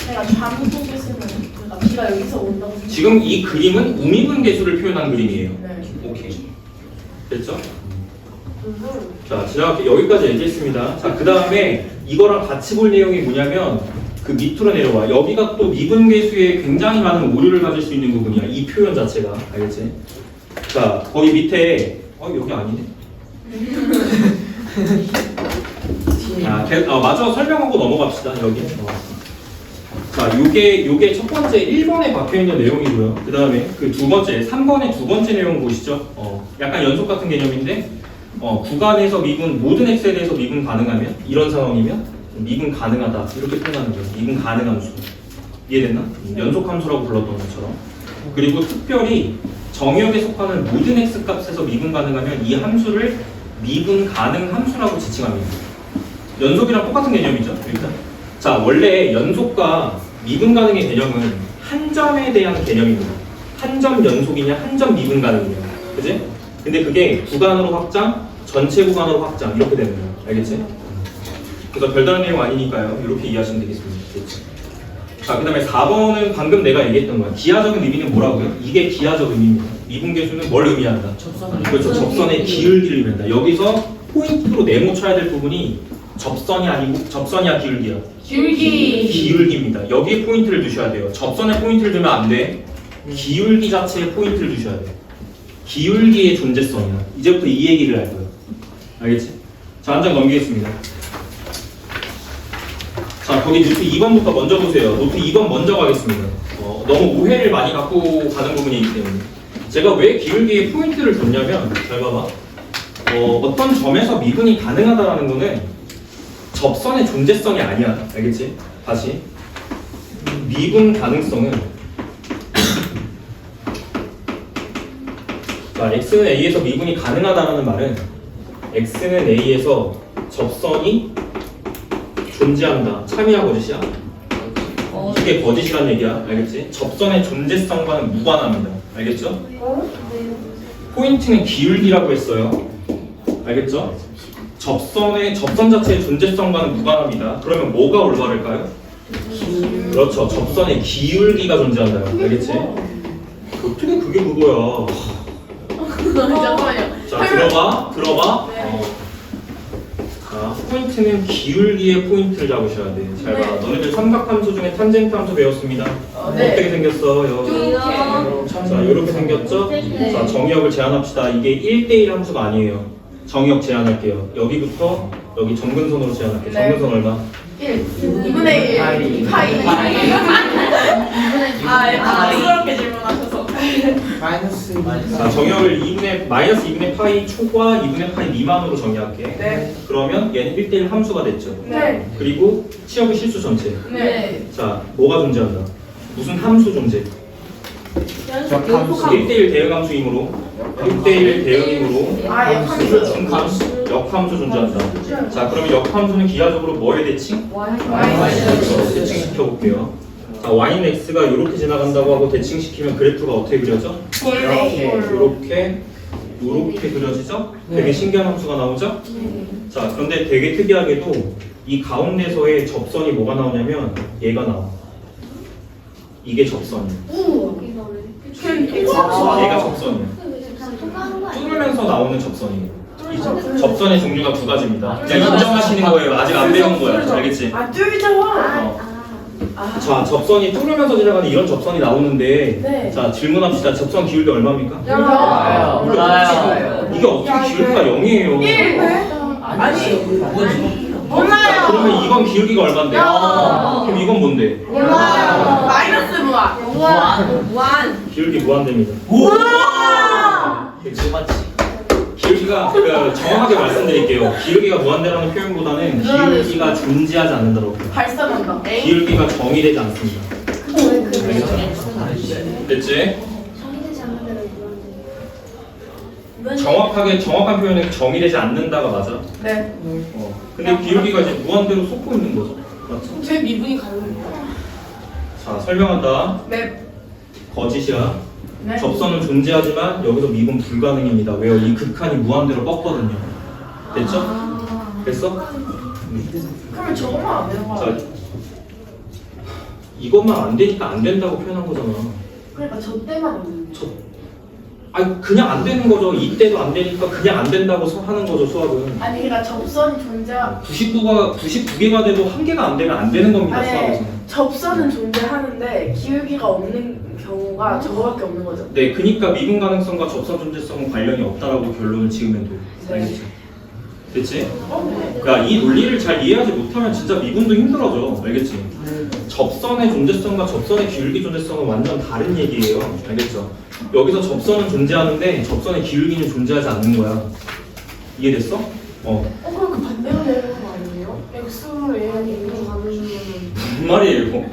내가 잘못 보겠으면 그러니까 비가 여기서 온다고 생각. 지금 이 그림은 우미분 계수를 표현한 그림이에요. 네. 오케이. 됐죠? 자, 지나갈게. 여기까지 얘기했습니다. 자, 그 다음에 이거랑 같이 볼 내용이 뭐냐면 그 밑으로 내려와. 여기가 또 미분 계수에 굉장히 많은 오류를 가질 수 있는 부분이야. 이 표현 자체가. 알겠지? 자, 거기 밑에 여기 아니네. 마저 설명하고 넘어갑시다. 여기. 자, 요게 첫 번째 1번에 박혀 있는 내용이고요. 그 다음에 그 두 번째, 3번의 두 번째 내용 보시죠. 약간 연속 같은 개념인데, 구간에서 미분, 모든 x에 대해서 미분 가능하면, 이런 상황이면 미분 가능하다. 이렇게 표현하는 거예요. 미분 가능 함수. 이해됐나? 연속 함수라고 불렀던 것처럼. 그리고 특별히 정의역에 속하는 모든 x 값에서 미분 가능하면 이 함수를 미분 가능 함수라고 지칭합니다. 연속이랑 똑같은 개념이죠, 일단. 자, 원래 연속과 미분 가능의 개념은 한 점에 대한 개념입니다. 한 점 연속이냐, 한 점 미분 가능이냐. 그지? 근데 그게 구간으로 확장, 전체 구간으로 확장, 이렇게 되는 거예요. 알겠지? 그래서 별다른 내용 아니니까요. 이렇게 이해하시면 되겠습니다. 됐지? 자, 그 다음에 4번은 방금 내가 얘기했던 거야. 기하적인 의미는 뭐라고요? 이게 기하적 의미입니다. 미분 계수는 뭘 의미한다? 그렇죠. 접선의 기울기를 의미한다. 여기서 포인트로 네모 쳐야 될 부분이 접선이 아니고 접선이야 기울기야? 기울기입니다. 여기에 포인트를 두셔야 돼요. 접선에 포인트를 두면 안 돼. 기울기 자체에 포인트를 두셔야 돼요. 기울기의 존재성이야. 이제부터 이 얘기를 할 거예요. 알겠지? 자, 한 장 넘기겠습니다. 자, 거기 노트 2번부터 먼저 보세요. 노트 2번 먼저 가겠습니다. 너무 오해를 많이 갖고 가는 부분이기 때문에. 제가 왜 기울기에 포인트를 뒀냐면, 잘 봐봐. 어떤 점에서 미분이 가능하다는 거는 접선의 존재성이 아니야. 알겠지? 다시. 미분 가능성은 자, x는 a에서 미분이 가능하다는 말은 x는 a에서 접선이 존재한다. 참이야 거짓이야? 이게 거짓이란 얘기야. 알겠지? 접선의 존재성과는 무관합니다. 알겠죠? 포인트는 기울기라고 했어요. 알겠죠? 접선 자체의 존재성과는 무관합니다. 그러면 뭐가 올바를까요? 그렇죠. 접선의 기울기가 존재한다요. 알겠지? 어떻게 그게 그거야? 잠깐만요. 자, 들어봐. 자, 포인트는 기울기의 포인트를 잡으셔야 돼. 잘 봐. 너네들 삼각함수 중에 탄젠트 함수 배웠습니다. 네. 어떻게 생겼어? 자, 이렇게 생겼죠? 네. 자, 정의역을 제한합시다. 이게 1대1 함수가 아니에요. 정의역 제한할게요. 여기부터 여기 정근선으로 제한할게요. 네. 정근선 얼마? 1. 2분의 1. 파이. 부끄럽게 질문하셔서. 마이너스 자, 정의역을 마이너스 2분의 파이 초과 2분의 파이 미만으로 정의할게. 네. 그러면 얘는 1대1 함수가 됐죠. 네. 그리고 치역의 실수 전체. 네. 자, 뭐가 존재한다? 무슨 함수 존재? 역함수 1대1 대응 함수이므로 1대1 대응이므로 역함수. 역함수 존재한다. 자, 그러면 역함수는 기하적으로 뭐의 대칭? 대칭시켜볼게요. 자, y는 x가 이렇게 지나간다고 하고 대칭시키면 그래프가 어떻게 그려져? 이렇게 그려지죠? 되게 신기한 함수가 나오죠? 자, 그런데 되게 특이하게도 이 가운데서의 접선이 뭐가 나오냐면 얘가 나와. 이게 접선이에요. 얘가 접선이에요. 뚫으면서 나오는 접선이에요. 이 접선의 종류가 두 가지입니다. 그냥 인정하시는 거예요. 아직 안 배운 거야. 알겠지? 아 뚫죠. 자, 접선이 뚫으면서 지나가는 이런 접선이 나오는데, 네. 자, 질문합시다. 접선 기울기 얼마입니까? 몰라요. 이게 어떻게 기울기가 0이에요? 아니. 자, 그러면 이건 기울기가 얼마인데? 그럼 이건 뭔데? 마이너스 무한. 무한. 기울기 무한대입니다. 그치 맞지. 기울기가 정확하게 말씀드릴게요. 기울기가 무한대라는 표현보다는 기울기가 존재하지 않는다고. 발산한다. 기울기가 정의되지 않습니다. 됐지? 정확한 표현은 정의되지 않는다가 맞아. 네. 근데 기울기가 이제 무한대로 솟고 있는 거죠. 맞죠? 제 미분이 가능해요. 자, 설명한다. 네. 거짓이야. 네. 접선은 존재하지만 여기서 미분 불가능입니다. 왜요? 이 극한이 무한대로 뻗거든요. 됐죠? 됐어? 그러면 저것만 안 되는 거 자, 아니에요? 이것만 안 되니까 안 된다고 표현한 거잖아. 그러니까 저 때만 없는. 아니, 그냥 안 되는 거죠. 이때도 안 되니까 그냥 안 된다고 하는 거죠, 수학은. 아니 그러니까 접선이 존재. 99개가 돼도 한 개가 안 되면 안 되는 겁니다, 아니 수학에서는. 접선은 존재하는데 기울기가 없는 경우가 저거밖에 없는 거죠. 네, 그니까 미분 가능성과 접선 존재성은 관련이 없다라고 결론을 지으면 돼요. 알겠지? 됐지? 그러니까 이 논리를 잘 이해하지 못하면 진짜 미분도 힘들어져. 알겠지? 접선의 존재성과 접선의 기울기 존재성은 완전 다른 얘기예요. 알겠죠? 여기서 접선은 존재하는데 접선의 기울기는 존재하지 않는 거야. 이해됐어? 그럼 그 반대로 되는 거 아니에요? X로 A하니 이거 가능하면 무슨 말이에요, 이거?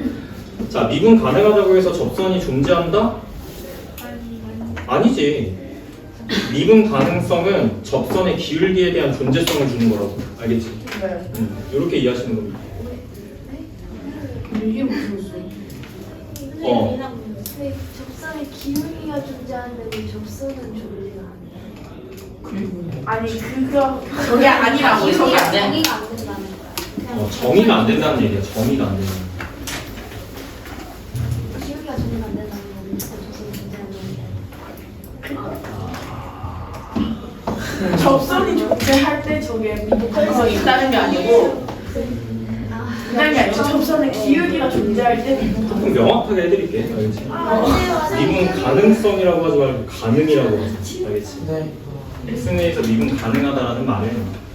자, 미분 가능하다고 해서 접선이 존재한다? 아니지. 미분 가능성은 접선의 기울기에 대한 존재성을 주는 거라고. 알겠지? 네. 이렇게 이해하시는 겁니다. 이게 무슨 소리? 접선의 기울기가 존재하는데 왜 접선은 존재가 안 돼? 아니 그거 저게 아니라고. 저게 안 돼. 정의가 안 된다는 거야. 정의가 안 된다는 얘기야. 정의가 안 된다는 얘기야. 기울기가 정의가 안 된다는 건 무조건 접선이 존재하는 건데. 접선이 존재할 때 저게 미분 가능성이 있다는 게 아니고 있다는 게 아니고 접선의 기울기가 존재할 때 미분 조금 명확하게 해드릴게. 알겠지? 미분 아, 가능성이라고 하지 말고 가능이라고 하지. 알겠지? 네. X내에서 미분 가능하다라는 말은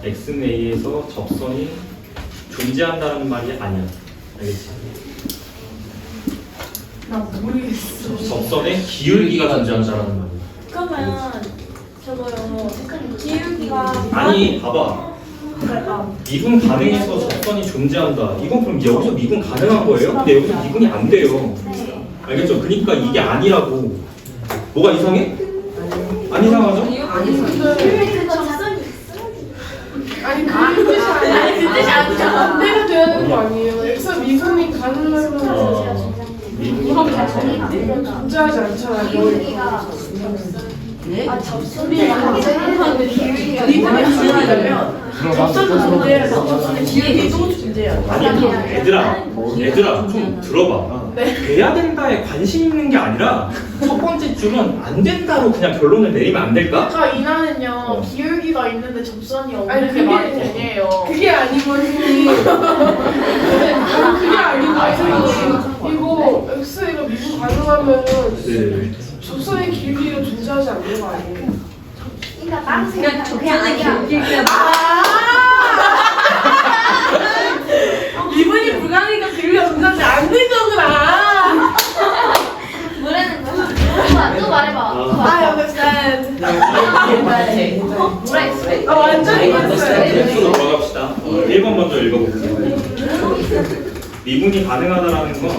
X내에서 접선이 존재한다는 말이 아니야. 알겠지? 나 모르겠어. 접선의 기울기가 존재한다라는 말이야. 그러면 저거요. 기울기가 아니, 봐봐. 미분 가능해서 접선이 존재한다. 이건 그럼 여기서 미분 가능한 거예요? 근데 여기서 미분이 안 돼요. 알겠죠? 그러니까 이게 아니라고. 뭐가 이상해? 안 이상하죠? 그 접선이 있어야지. 아니 그 뜻이 아니야. 아니, 그 뜻이 아니잖아. 반대가 되는 거 아니에요? X 미분이 가능하면 미분이 정의가 안 된다. 존재하지 않잖아요. 기울기가 네? 아 접선이 하는데 기울기가 리듬이 가능하려면 접선도 존재해야 돼. 접선의 기울기도 존재해야 돼. 아니 얘들아 좀 들어봐. 돼야 된다에 관심 있는 게 아니라 첫 번째 줄은 안 된다로 그냥 결론을 내리면 안 될까? 아까 이나는요 기울기가 있는데 접선이 아니, 없는 게 그게- 말이 되네요. 그게 아니고 선생님. 그게 아니고 선생님. 이거 X가 미분 가능하면 네. 접선의 길이가 존재하지 않는 거 아니에요? 그러니까 다른 그냥 생각 접선의 기울기가 이분이 불가능이니까 기울기가 존재하지 않는 거구나. 뭐라는 거야? 또 말해봐. I understand. 뭐라 했어? 완전히 맞았어요. 텍스트로 돌아갑시다. 1번 먼저 읽어볼게요. 미분이 가능하다라는 건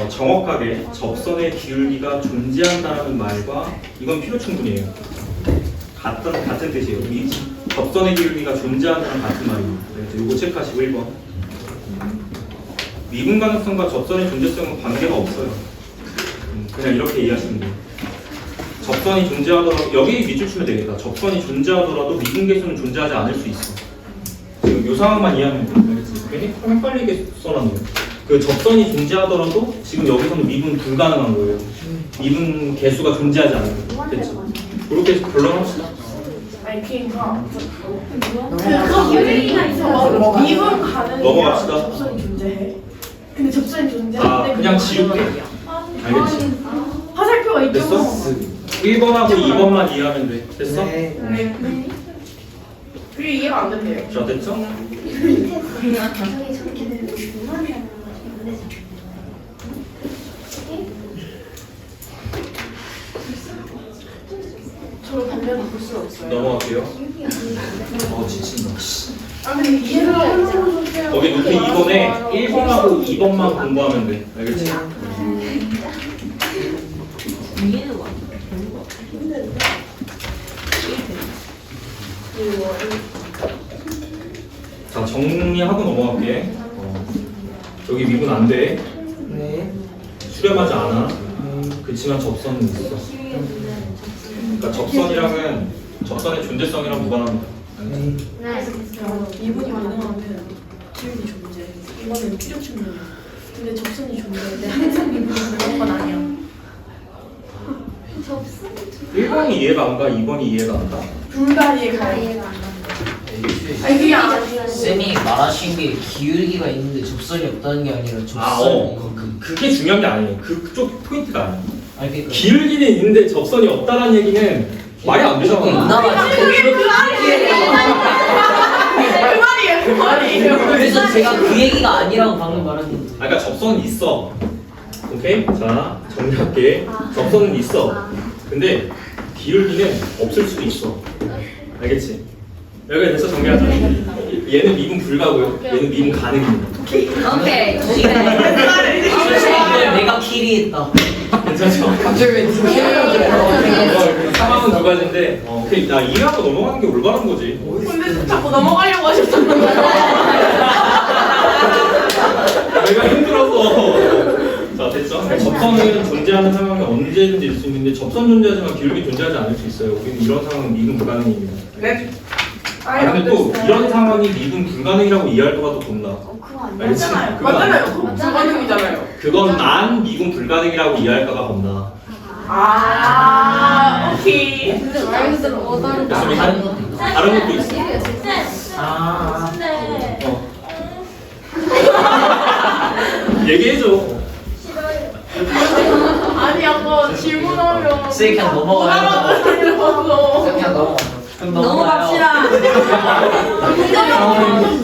정확하게 접선의 기울기가 존재한다는 말과 이건 필요 충분이에요. 같은 뜻이에요. 접선의 기울기가 존재한다는 같은 말입니다. 그래서 이거 체크하시고 1번. 미분 가능성과 접선의 존재성은 관계가 없어요. 그냥 이렇게 이해하시면 돼요. 접선이 존재하더라도 여기 밑줄 치면 되겠다. 접선이 존재하더라도 미분 계수는 존재하지 않을 수 있어. 지금 이 상황만 이해하면 돼요. 알겠지? 괜히 헷갈리게 써놨네요. 그 접선이 존재하더라도 지금 여기서는 미분 불가능한 거예요. 미분 개수가 존재하지 않는 거예요. 됐죠? 그렇게 해서 결론합시다. 아니 그러니까 넘어가. 기울기가 있어. 미분 가능이야. 넘어갑시다. 접선이 존재해. 근데 접선이 아 존재하는데 그냥 지울게. 알겠지? 화살표가 있잖아. 됐어? 1번하고 2번만 이해하면 돼. 됐어? 네. 네. 그게 이해가 안 된대요. 자 됐죠? 저를 반대로 바꿀 수가 없어요. 넘어갈게요. 지친다. 아니 이해를 하려고 좋대요. 거기 노트 2번에 1번하고 2번만 공부하면 돼. 알겠지? 이해는 완전 되는 거 같아. 자 정리하고 넘어갈게. 여기 미분 안 돼. 네. 수렴하지 않아. 그렇지만 접선은 있어. 그러니까 접선이랑은 접선의 존재성이랑 무관합니다. 알겠지? 네. 미분이 가능하면 기울기 존재. 이거는 필요 충분해. 근데 접선이 존재인데 항상 미분이 그런 건 아니야. 1번이 이해가 안 가, 2번이 이해가 안 가. 둘 다 이해가 안 돼. 아니 그게 아니야. 쌤이 말하신 게 기울기가 있는데 접선이 없다는 게 아니라 그게 중요한 게 아니에요. 그쪽 포인트가 아니에요. 아니 그러니까 기울기는 있는데 접선이 없다라는 얘기는 말이 안 되잖아. 그 말이에요. 그래서 제가 그 얘기가 아니라고 방금 말했는데 그러니까 접선은 있어. 오케이? 자, 정리할게. 접선은 있어. 근데 기울기는 없을 수도 있어. 알겠지? 여기가 됐어, 정리하자. 얘는 미분 불가고요. 얘는 미분 가능입니다. 오케이. 이걸 내가 키리했다. 괜찮죠? 갑자기 왜 니가 상황은 두 가지인데, 오케이. 나 이해하고 넘어가는 게 올바른 거지. 근데 자꾸 넘어가려고 하셨잖아요. 내가 힘들어서. 자, 됐죠? 접선은 존재하는 상황이 언제든지 있을 수 있는데 접선 존재하지만 기울기 존재하지 않을 수 있어요. 우리는 이런 상황은 미분 불가능입니다. 네. 근데 또 이런 상황이 미분 불가능이라고 이해할 거가 더 겁나. 알겠지? 맞잖아요. 그건 맞잖아요. 아니야. 불가능이잖아요. 그건 난 미분 불가능이라고 이해할까가 겁나. 오케이. 근데 말 그대로 어다른 됐습니까? 다른 것도 있어. 얘기해줘. 아니 아까 질문하면 쌤 그냥 넘어가요. 그냥 넘어가. 넘어갑시다.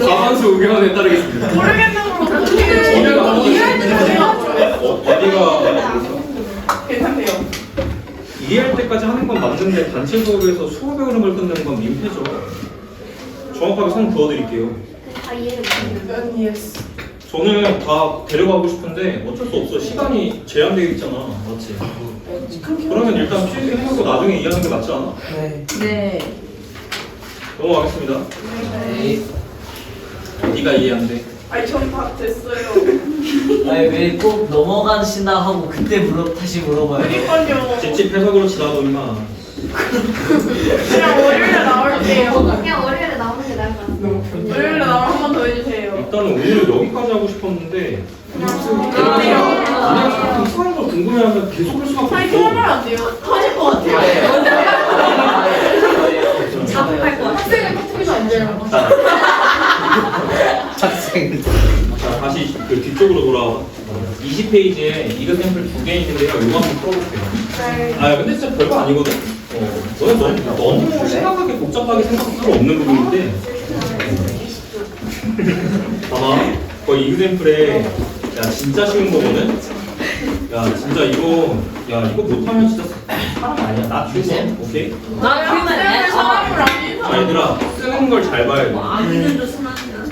과반수 의견에 따르겠습니다. 모르겠는 걸 어떻게 어디가 이해할 때까지 하죠. 어디가 괜찮네요. 이해할 때까지 하는 건 맞는데 단체 수업에서 수업의 흐름을 끝내는 건 민폐죠. 정확하게 선 그어드릴게요. 다 이해를 못해요. 예스. 저는 다 데려가고 싶은데 어쩔 수 없어. 시간이 제한되어 있잖아. 맞지? 그러면 일단 필기 해놓고 나중에 이해하는 게 맞지 않아? 네. 네. 넘어가겠습니다. 네. 어디가 이해 안 돼? 아니 전 다 됐어요. 아니 왜 꼭 넘어가신다 하고 그때 다시 물어봐요. 그러니까요. 찝찝해서 그렇지 나도 임마. 그냥 월요일에 나올게요. 그냥 월요일에 나오는 게 나을 것 같아요. 월요일에 나오면 한 번 더 해주세요. 일단은 오늘 여기까지 하고 싶었는데 그러네요. 그냥 사는 걸 궁금해하면 계속 할 수밖에 아니, 없어. 그러면 안 돼요. 터질 것 같아요. 자폭할 것 같아. 학생은 터트리면 안 돼요. 학생. 자 다시 그 뒤쪽으로 돌아와. 20페이지에 이거 샘플 2개 있는데요. 이거 한번 풀어볼게요. 네. 아 근데 진짜 별거 아니거든. 너는 너무 심각하게 복잡하게 생각할 필요 없는 부분인데. 봐봐. 거의 이그샘플에 야 진짜 쉬운 거거든. 야 진짜 이거 못하면 진짜 사람 아니야. 나 휴먼. 오케이. 나 그러면 돼. 사람을 아닌 아, 얘들아 쓰는 걸 잘 봐야 돼. 아기들도 순하냐?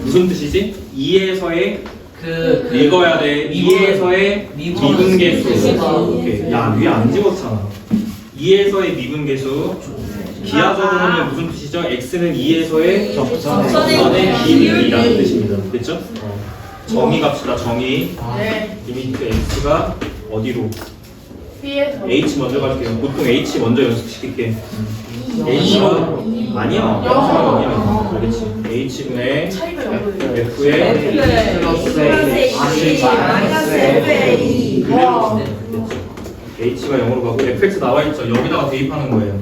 무슨 뜻이지? 2에서의 그 읽어야 돼. 2에서의 미분. 미분계수. 미분. 오케이. 야 위에 안 찍었잖아. 2에서의 미분계수. 기하적으로는 무슨 뜻이죠? x는 2에서의 접선의 비밀이라는 뜻입니다. 됐죠? 정의 갑시다. 정의. 네. 리미트 x가 어디로? B에서. h 먼저 갈게요. 보통 h 먼저 연습시킬게. h가 아니야. 영. 알겠지? h분의 차이가 영어예요. f의 와. h가 0으로 가고 fx 나와 있죠. 여기다가 대입하는 거예요.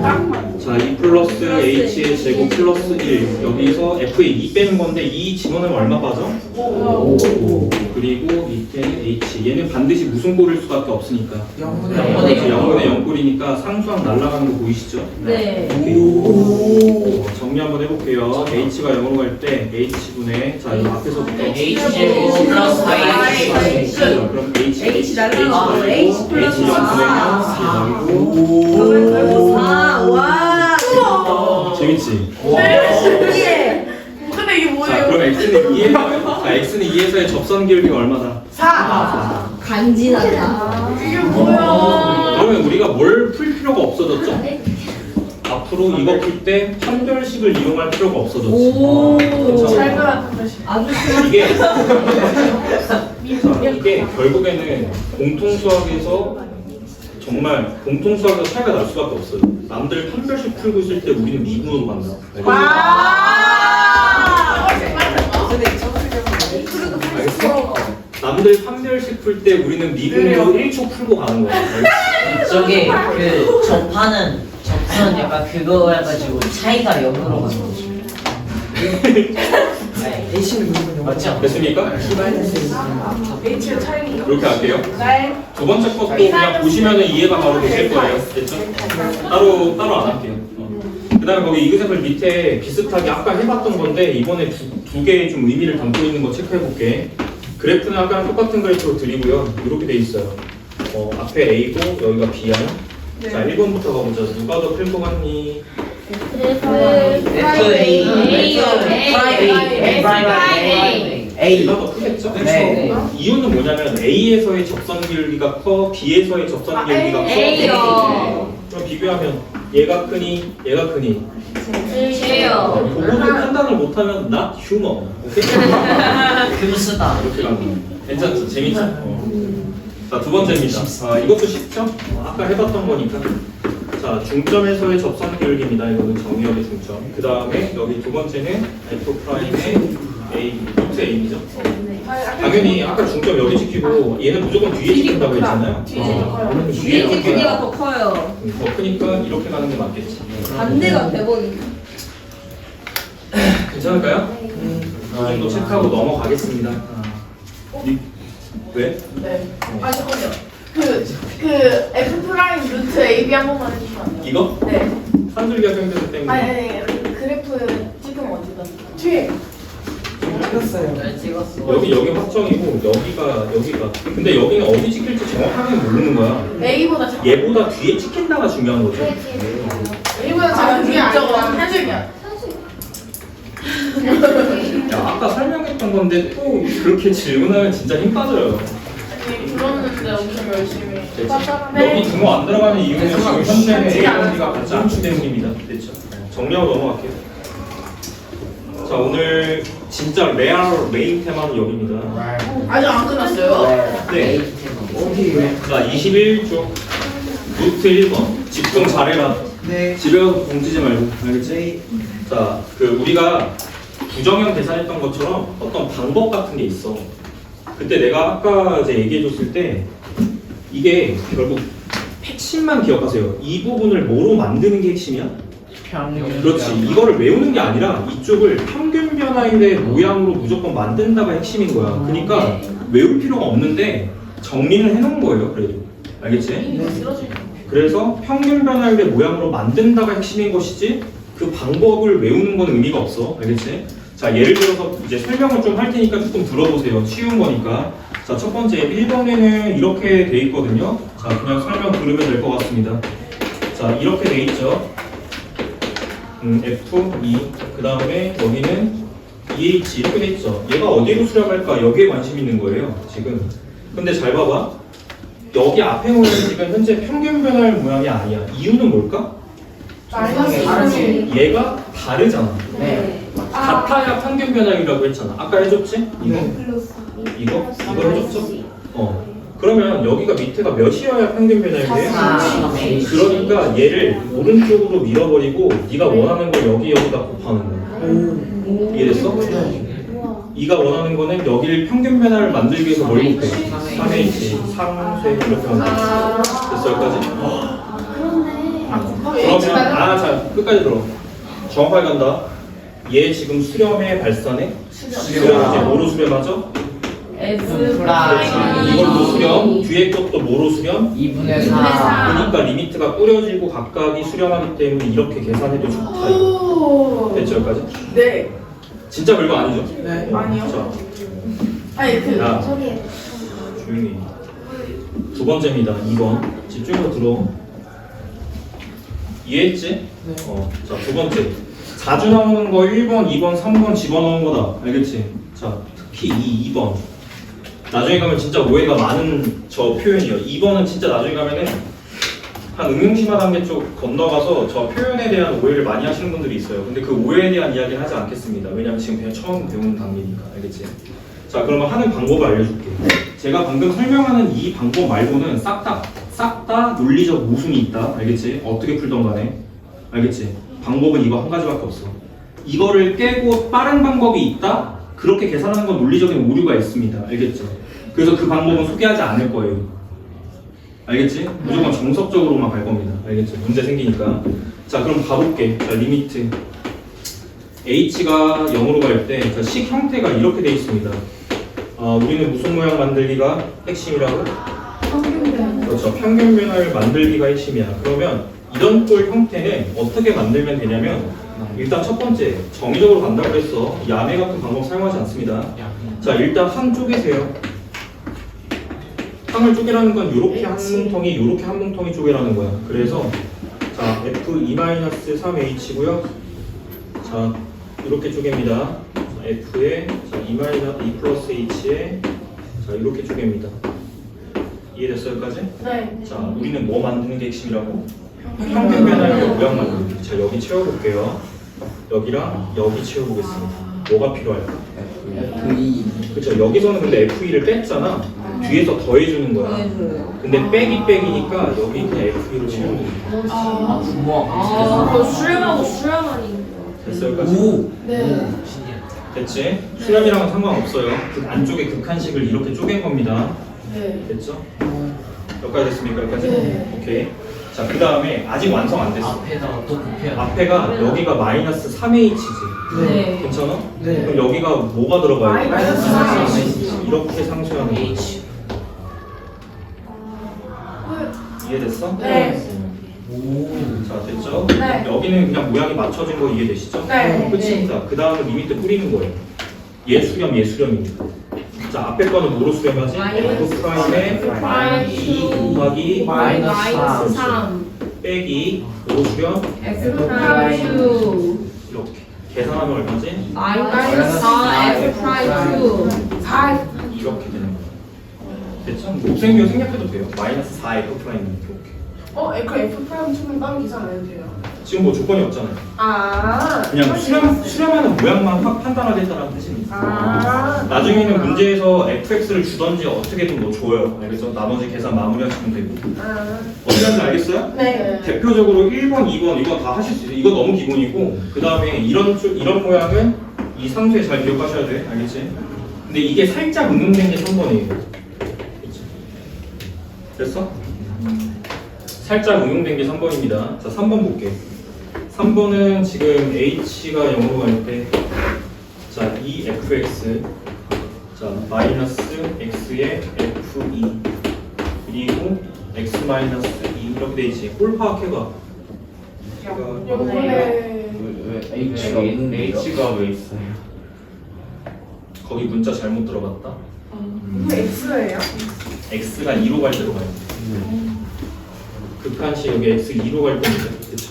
딱 맞. 자, 2 플러스 h의 제곱 플러스 1. 여기서 f에 2 빼는 건데 2 집어넣으면 얼마 빠져? 5. 그리고 밑에는 h. 얘는 반드시 무슨 꼴일 수밖에 없으니까. 0분의 0꼴이니까 상수항 날아가는 거 보이시죠? 네. 정리 한번 해볼게요. h가 0으로 갈 때 h분의 자, 이 앞에서부터 H 제곱 플러스 I. 자, 그럼 H 날라가. H H 플러스 0분의 0 그걸 결국 4. 와. 재밌지? 신기해. 근데 이게 자, 뭐예요? 그럼 x는 2에서의 접선 기울기가 얼마다? 4. 간지나다. 이게 뭐야? 그러면 우리가 뭘 풀 필요가 없어졌죠? 앞으로 이거 풀 때 판별식을 이용할 필요가 없어졌지. 오. 잘 그렸다. 아주 이게 자, 이게 결국에는 공통수학에서 정말 공통수학에서 차이가 날 수밖에 없어요. 남들 판별식 풀고 있을 때 우리는 미분으로 간다. 와. 알겠어? 남들 판별식 풀 때 우리는 미분으로 1초 풀고 가는 거야. 알겠어? 저기 그 접하는 접선 약간 그거 해가지고 차이가 0으로 가는 거지. H는 미분 맞죠? 됐습니까? H의 차이가. 이렇게 할게요. 네. 두 번째 것도 그냥 보시면은 이해가 바로 되실 거예요. 됐죠? 따로 안 할게요. 그 다음에 거기 이그샘플 밑에 비슷하게 아까 해봤던 건데 이번에 두 개의 좀 의미를 담고 있는 거 체크해 볼게. 그래프는 아까랑 똑같은 그래프로 드리고요. 이렇게 돼 있어요. 앞에 A고 여기가 B야. 자, 1번부터 가보자. 누가 더 클 것 같니? A가 더 크겠죠? 네. 이유는 뭐냐면 A에서의 접선 기울기가 커, B에서의 접선 기울기가 커. A요. 그럼 비교하면 얘가 크니, 얘가 크니. 제요. 보고도 판단을 못하면 not human. 오케이? 금수다. 이렇게 가는 거. 괜찮지? 재밌지? 자, 두 번째입니다. 이것도 쉽죠? 아까 해봤던 거니까. 자, 중점에서의 접선 기울기입니다. 이거는 정의역의 중점. 그 다음에 여기 두 번째는 F'의 A, 루트 A이죠? 당연히 아까 중점 여기 지키고 얘는 무조건 뒤에 지킨다고 했잖아요. 뒤에 지켜요. 뒤에 지키기가 더 커요. 더 크니까 이렇게 가는 게 맞겠지. 반대가 돼버리네. 괜찮을까요? 이 정도 체크하고 넘어가겠습니다. 왜? 네. 아 잠깐만요. 그 F 프라임 루트 AB 한 번만 해주시면 안 돼요? 이거? 네. 산술기가 생겼기 때문에. 아니 그래프 찍으면 어디다? 뒤에. 찍었어요. 잘 찍었어. 여기 확정이고 여기가. 근데 여기는 어디 찍힐지 정확하게 모르는 거야. A보다 작아. 얘보다 뒤에 찍힌다가 중요한 거죠. A보다 작은 그게 아니라 한식이야. 야, 아까 설명했던 건데 또 그렇게 질문하면 진짜 힘 빠져요. 아니 들었는데 엄청 열심히. 여기 등호 안 들어가는 이유는 지금 현재는 A가 같이 암축되는 힘이다. 됐죠? 정리하고 넘어갈게요. 자, 오늘 진짜 레알 메인 테마는 여기입니다. 아직 안 끝났어요? 네. 자, 21쪽 루트 1번 집중 잘해라. 네. 집에 가서 공지지 말고 알겠지? 자, 그 우리가 부정형 계산했던 것처럼 어떤 방법 같은 게 있어. 그때 내가 아까 이제 얘기해줬을 때 이게 결국 핵심만 기억하세요. 이 부분을 뭐로 만드는 게 핵심이야? 그렇지. 이거를 외우는 게 아니라 이쪽을 평균 변화율의 모양으로 무조건 만든다가 핵심인 거야. 그러니까 외울 필요가 없는데 정리는 해놓은 거예요. 그래도 알겠지? 그래서 평균 변화율의 모양으로 만든다가 핵심인 것이지 그 방법을 외우는 건 의미가 없어. 알겠지? 자, 예를 들어서 이제 설명을 좀 할 테니까 조금 들어보세요. 쉬운 거니까. 자, 첫 번째 1번에는 이렇게 돼 있거든요. 자, 그냥 설명 들으면 될 것 같습니다. 자, 이렇게 돼 있죠. F, E, 그 다음에 여기는 EH 이렇게 돼 있죠. 얘가 어디로 수렴할까? 여기에 관심 있는 거예요, 지금. 근데 잘 봐봐. 여기 앞에 오는 지금 현재 평균 변화율 모양이 아니야. 이유는 뭘까? 마이너스 얘가 다르잖아. 네. 같아야 평균 변화율이라고 했잖아. 아까 해줬지? 이거? 이거 해줬죠? 그러면 여기가 밑에가 몇이어야 평균 변화율이에요? 그러니까 얘를 오른쪽으로 밀어버리고 네가 원하는 걸 여기다 곱하는 거야. 이해됐어? 네가 원하는 거는 여기를 평균 변화를 만들기 위해서 뭘 곱해? 3H, 3세 이렇게 만들어. 됐어 여기까지? 그러면 자 끝까지 들어. 정확하게 간다. 얘 지금 수렴해 발산해? 수렴 이제 뭐로 수렴하죠? F 프라임. 이걸로 수렴, 뒤에 것도 뭐로 수렴? 2분의 4. 그러니까 리미트가 꾸려지고 각각이 수렴하기 때문에 이렇게 계산해도 좋다 이거. 됐죠 여기까지? 네. 진짜 별거 아니죠? 네. 아니요. 자, 아니 그 야 조용히. 두 번째입니다. 2번 집중해서 들어. 이해했지? 네. 자, 두 번째 자주 나오는 거 1번, 2번, 3번 집어넣은 거다. 알겠지? 자, 특히 2번 나중에 가면 진짜 오해가 많은 저 표현이에요. 2번은 진짜 나중에 가면은 한 응용심화 단계 쪽 건너가서 저 표현에 대한 오해를 많이 하시는 분들이 있어요. 근데 그 오해에 대한 이야기는 하지 않겠습니다. 왜냐면 지금 그냥 처음 배우는 단계니까. 알겠지? 자, 그러면 하는 방법을 알려줄게. 제가 방금 설명하는 이 방법 말고는 싹 다 논리적 모순이 있다. 알겠지? 어떻게 풀던 간에. 알겠지? 방법은 이거 한 가지밖에 없어. 이거를 깨고 빠른 방법이 있다? 그렇게 계산하는 건 논리적인 오류가 있습니다. 알겠죠? 그래서 그 방법은 소개하지 않을 거예요. 알겠지? 무조건 정석적으로만 갈 겁니다. 알겠죠? 문제 생기니까. 자, 그럼 가볼게. 자, 리미트. h가 0으로 갈 때, 자, 식 형태가 이렇게 돼 있습니다. 우리는 무슨 모양 만들기가 핵심이라고? 그렇죠. 평균 변화를 만들기가 핵심이야. 그러면 이런 꼴 형태는 어떻게 만들면 되냐면, 일단 첫 번째, 정의적으로 간다고 했어. 야매 같은 방법 사용하지 않습니다. 자, 일단 항 쪼개세요. 항을 쪼개라는 건 요렇게 한 뭉텅이, 요렇게 한 뭉텅이 쪼개라는 거야. 그래서 자, F2-3H고요. 자, 이렇게 쪼갭니다. F에 자, E 플러스 H에 자, 이렇게 쪼갭니다. 이해됐어요, 여기까지? 네. 자, 우리는 뭐 만드는 게 핵심이라고? 평균 변화율 모양 만들기. 자, 여기 채워볼게요. 여기랑 여기 채워보겠습니다. 뭐가 필요할까? V. 그쵸, 여기서는 근데 F2를 뺐잖아. 뒤에서 더해주는 거야. 근데 빼기니까 여기 그냥 F2로 채우는 거야. 그거 수렴하고 수렴하니. 됐어요, 여기까지? 오. 네. 됐지? 수렴이랑은 상관없어요. 그 안쪽에 극한식을 이렇게 쪼갠 겁니다. 네. 됐죠? 여기까지 됐습니까? 여기까지? 네. 오케이. 자, 그 다음에 아직 완성 안 됐어. 앞에다가 또 급해요. 앞에가 여기가 마이너스 3h지. 네. 괜찮아? 네. 그럼 여기가 뭐가 들어가요? 마이너스 3H. 이렇게 상수하는 거. H. 이해됐어? 네. 자, 됐죠? 네. 여기는 그냥 모양이 맞춰진 거 이해되시죠? 네. 끝입니다. 그 다음에 리미트 뿌리는 거예요. 얘 수렴입니다. 자, 앞에 거는 뭐로 수렴하지? F 프라임에 프라임 2 곱하기 마이너스 3 빼기 5 수렴 F 프라임 2 이렇게 계산하면 얼마지? 마이너스 4 F 프라임 2 4. 이렇게 되는 거예요. 됐죠? 곱셈 비율 생략해도 돼요. 마이너스 4 F 프라임 이렇게. 그 F 프라임 2는 다른 계산 안 해도 돼요. 지금 뭐 조건이 없잖아요. 그냥 수렴하는 모양만 확 판단하겠다는 뜻입니다. 나중에는 문제에서 fx를 주던지 어떻게든 뭐 줘요. 그래서 나머지 계산 마무리하시면 되고. 어디 가는지 알겠어요? 네. 대표적으로 1번, 2번 이거 다 하실 수 있어요. 이거 너무 기본이고 그 다음에 이런 모양은 이 상수에 잘 기억하셔야 돼. 알겠지? 근데 이게 살짝 응용된 게 3번이에요. 됐어? 살짝 응용된 게 3번입니다. 자, 3번 볼게. 3번은 지금 h가 0으로 갈 때, 자, 2fx, 자, 마이너스 x의 f2, 그리고 x 마이너스 2 이렇게 돼 있지. 꼴 파악해봐. H가 왜 있어요? 거기 문자 잘못 들어갔다. 이거 X예요? x가 2로 갈 때로 가요. 극한시 여기 x 2로 갈 겁니다. 그쵸?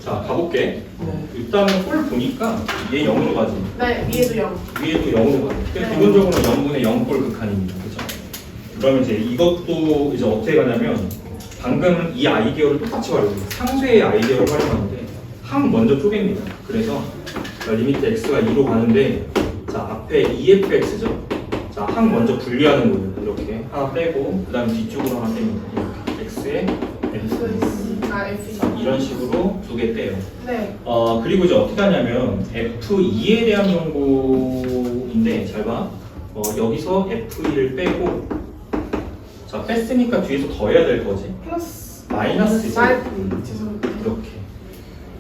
자, 가볼게. 일단은 꼴 보니까 얘 0으로 가지. 네, 위에도 0. 위에도 0으로 가요. 그러니까 기본적으로 0분의 0꼴 극한입니다. 그쵸? 그러면 이제 이것도 이제 어떻게 가냐면 방금 이 아이디어를 똑같이 활용해요. 상수의 아이디어를 활용하는데 항 먼저 쪼갭니다. 그래서 자, 리미트 x가 2로 가는데 자, 앞에 2fx죠. 자, 항 먼저 분리하는 거예요. 이렇게 하나 빼고 그 다음 뒤쪽으로 하나 뺍니다. 이렇게 x에 f 자, 이런 식으로 두 개 떼요. 네. 그리고 이제 어떻게 하냐면 F2에 대한 정보인데 잘 봐. 여기서 F2를 빼고 자, 뺐으니까 뒤에서 더해야 될 거지. 플러스. 마이너스지. 죄송합니다. 이렇게.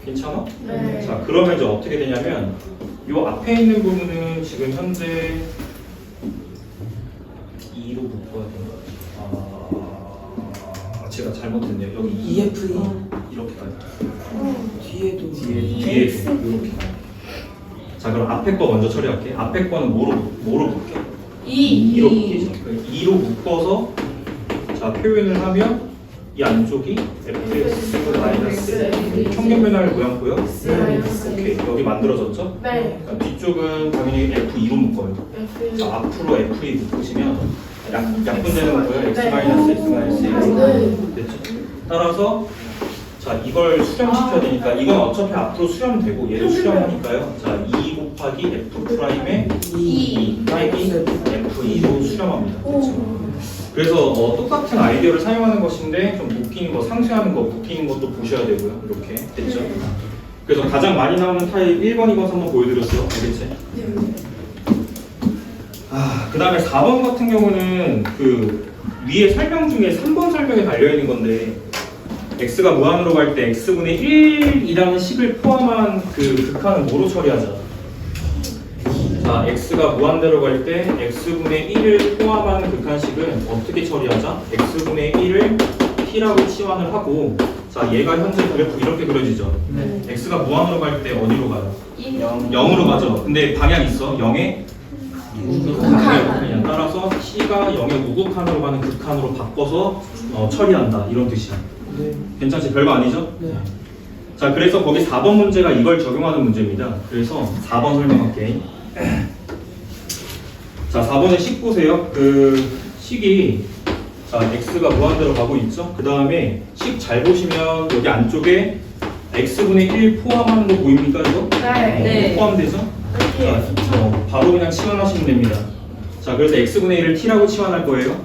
괜찮아? 네. 자, 그러면 이제 어떻게 되냐면 요 앞에 있는 부분은 지금 현재 2로 묶어야 되나? 제가 잘못했네요. 여기 2F2 이렇게 가요. 뒤에도 뒤에 이렇게 가요. 자, 그럼 앞에 거 먼저 처리할게. 앞에 거는 뭐로 묶게? 2로 묶이죠. 2로 묶어서 자, 표현을 하면 이 안쪽이 fx 마이너스 평균 변화를 모양 보여? 오케이, 여기 만들어졌죠? 네. 자, 뒤쪽은 당연히 f2로 묶어요. 자, 앞으로 f2 묶으시면 약분되는 거예요. x 마이너스 x 마이너스 1 됐죠? 따라서 자, 이걸 수렴시켜야 되니까 이건 어차피 앞으로 수렴되고 얘를 수렴하니까요. 자, 2 곱하기 f 프라임에 2 빼기 f2로 수렴합니다. 됐죠? 그래서 똑같은 아이디어를 사용하는 것인데 좀 묶이는 거, 상쇄하는 거, 묶이는 것도 보셔야 되고요. 이렇게 됐죠? 그래서 가장 많이 나오는 타입 1번, 2번, 3번 보여드렸어요. 알겠지? 그 다음에 4번 같은 경우는 그 위에 설명 중에 3번 설명에 달려있는 건데 x가 무한으로 갈 때 x분의 1이라는 식을 포함한 그 극한은 뭐로 처리하자? 자, x가 무한대로 갈 때 x분의 1을 포함한 극한식은 어떻게 처리하자? x분의 1을 t라고 치환을 하고 자, 얘가 현재 그래프 이렇게 그려지죠? x가 무한으로 갈 때 어디로 가요? 0으로 가죠. 근데 방향 있어. 0에 우극한. 따라서 t가 0의 우극한으로 가는 극한으로 바꿔서 처리한다. 이런 뜻이야. 괜찮지? 별거 아니죠? 네. 자, 그래서 거기 4번 문제가 이걸 적용하는 문제입니다. 그래서 4번 설명할게. 자, 4번에 식 보세요. 그 식이 자, x가 무한대로 가고 있죠? 그 다음에 식 잘 보시면 여기 안쪽에 x분의 1 포함하는 거 보입니까? 이거? 네. 포함되죠? 자, 바로 그냥 치환하시면 됩니다. 자, 그래서 x분의 1을 t라고 치환할 거예요.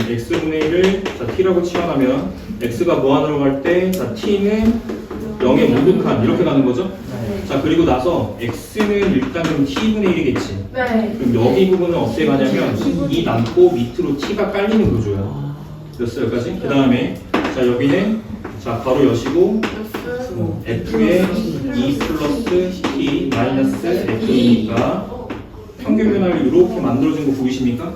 x분의 1을 자, t라고 치환하면 x가 무한으로 갈 때 자, t는 0의 무극한 이렇게 가는 거죠? 자, 그리고 나서 x는 일단 좀 t분의 1이겠지. 네. 그럼 여기 부분은 어떻게 가냐면 이 남고 밑으로 t가 깔리는 구조야. 됐어 여기까지? 그 다음에 자, 여기는 자, 바로 여시고 f의 2 플러스 t 마이너스 f니까 평균 변화를 이렇게 만들어진 거 보이십니까?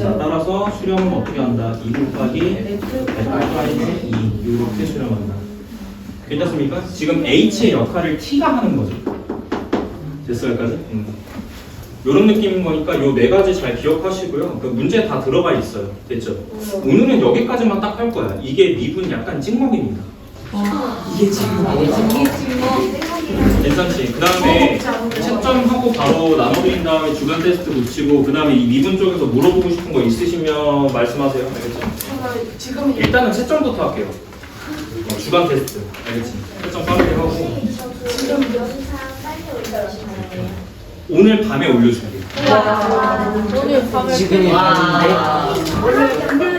자, 따라서 수렴은 어떻게 한다? 2 곱하기 f'의 2 이렇게 수렴한다. 괜찮습니까? 지금 h의 역할을 t가 하는 거죠. 됐어요 여기까지? 이런 느낌인 거니까 요 네 가지 잘 기억하시고요. 그 문제 다 들어가 있어요. 됐죠? 오늘은 여기까지만 딱 할 거야. 이게 미분 약간 찍먹입니다. 이게 지금 뭐야? 이게 지금 괜찮지. 그 다음에 채점하고 바로 나눠드린 다음에 주간 테스트 붙이고 그 다음에 이 미분 쪽에서 물어보고 싶은 거 있으시면 말씀하세요. 알겠죠? 지금 일단은 채점부터 할게요. 주간 테스트. 알겠지? 채점 빠르게 하고 지금 영상 빨리 올려주시나요? 오늘 밤에 올려줄게요. 오늘 밤에 지금이 와. 원래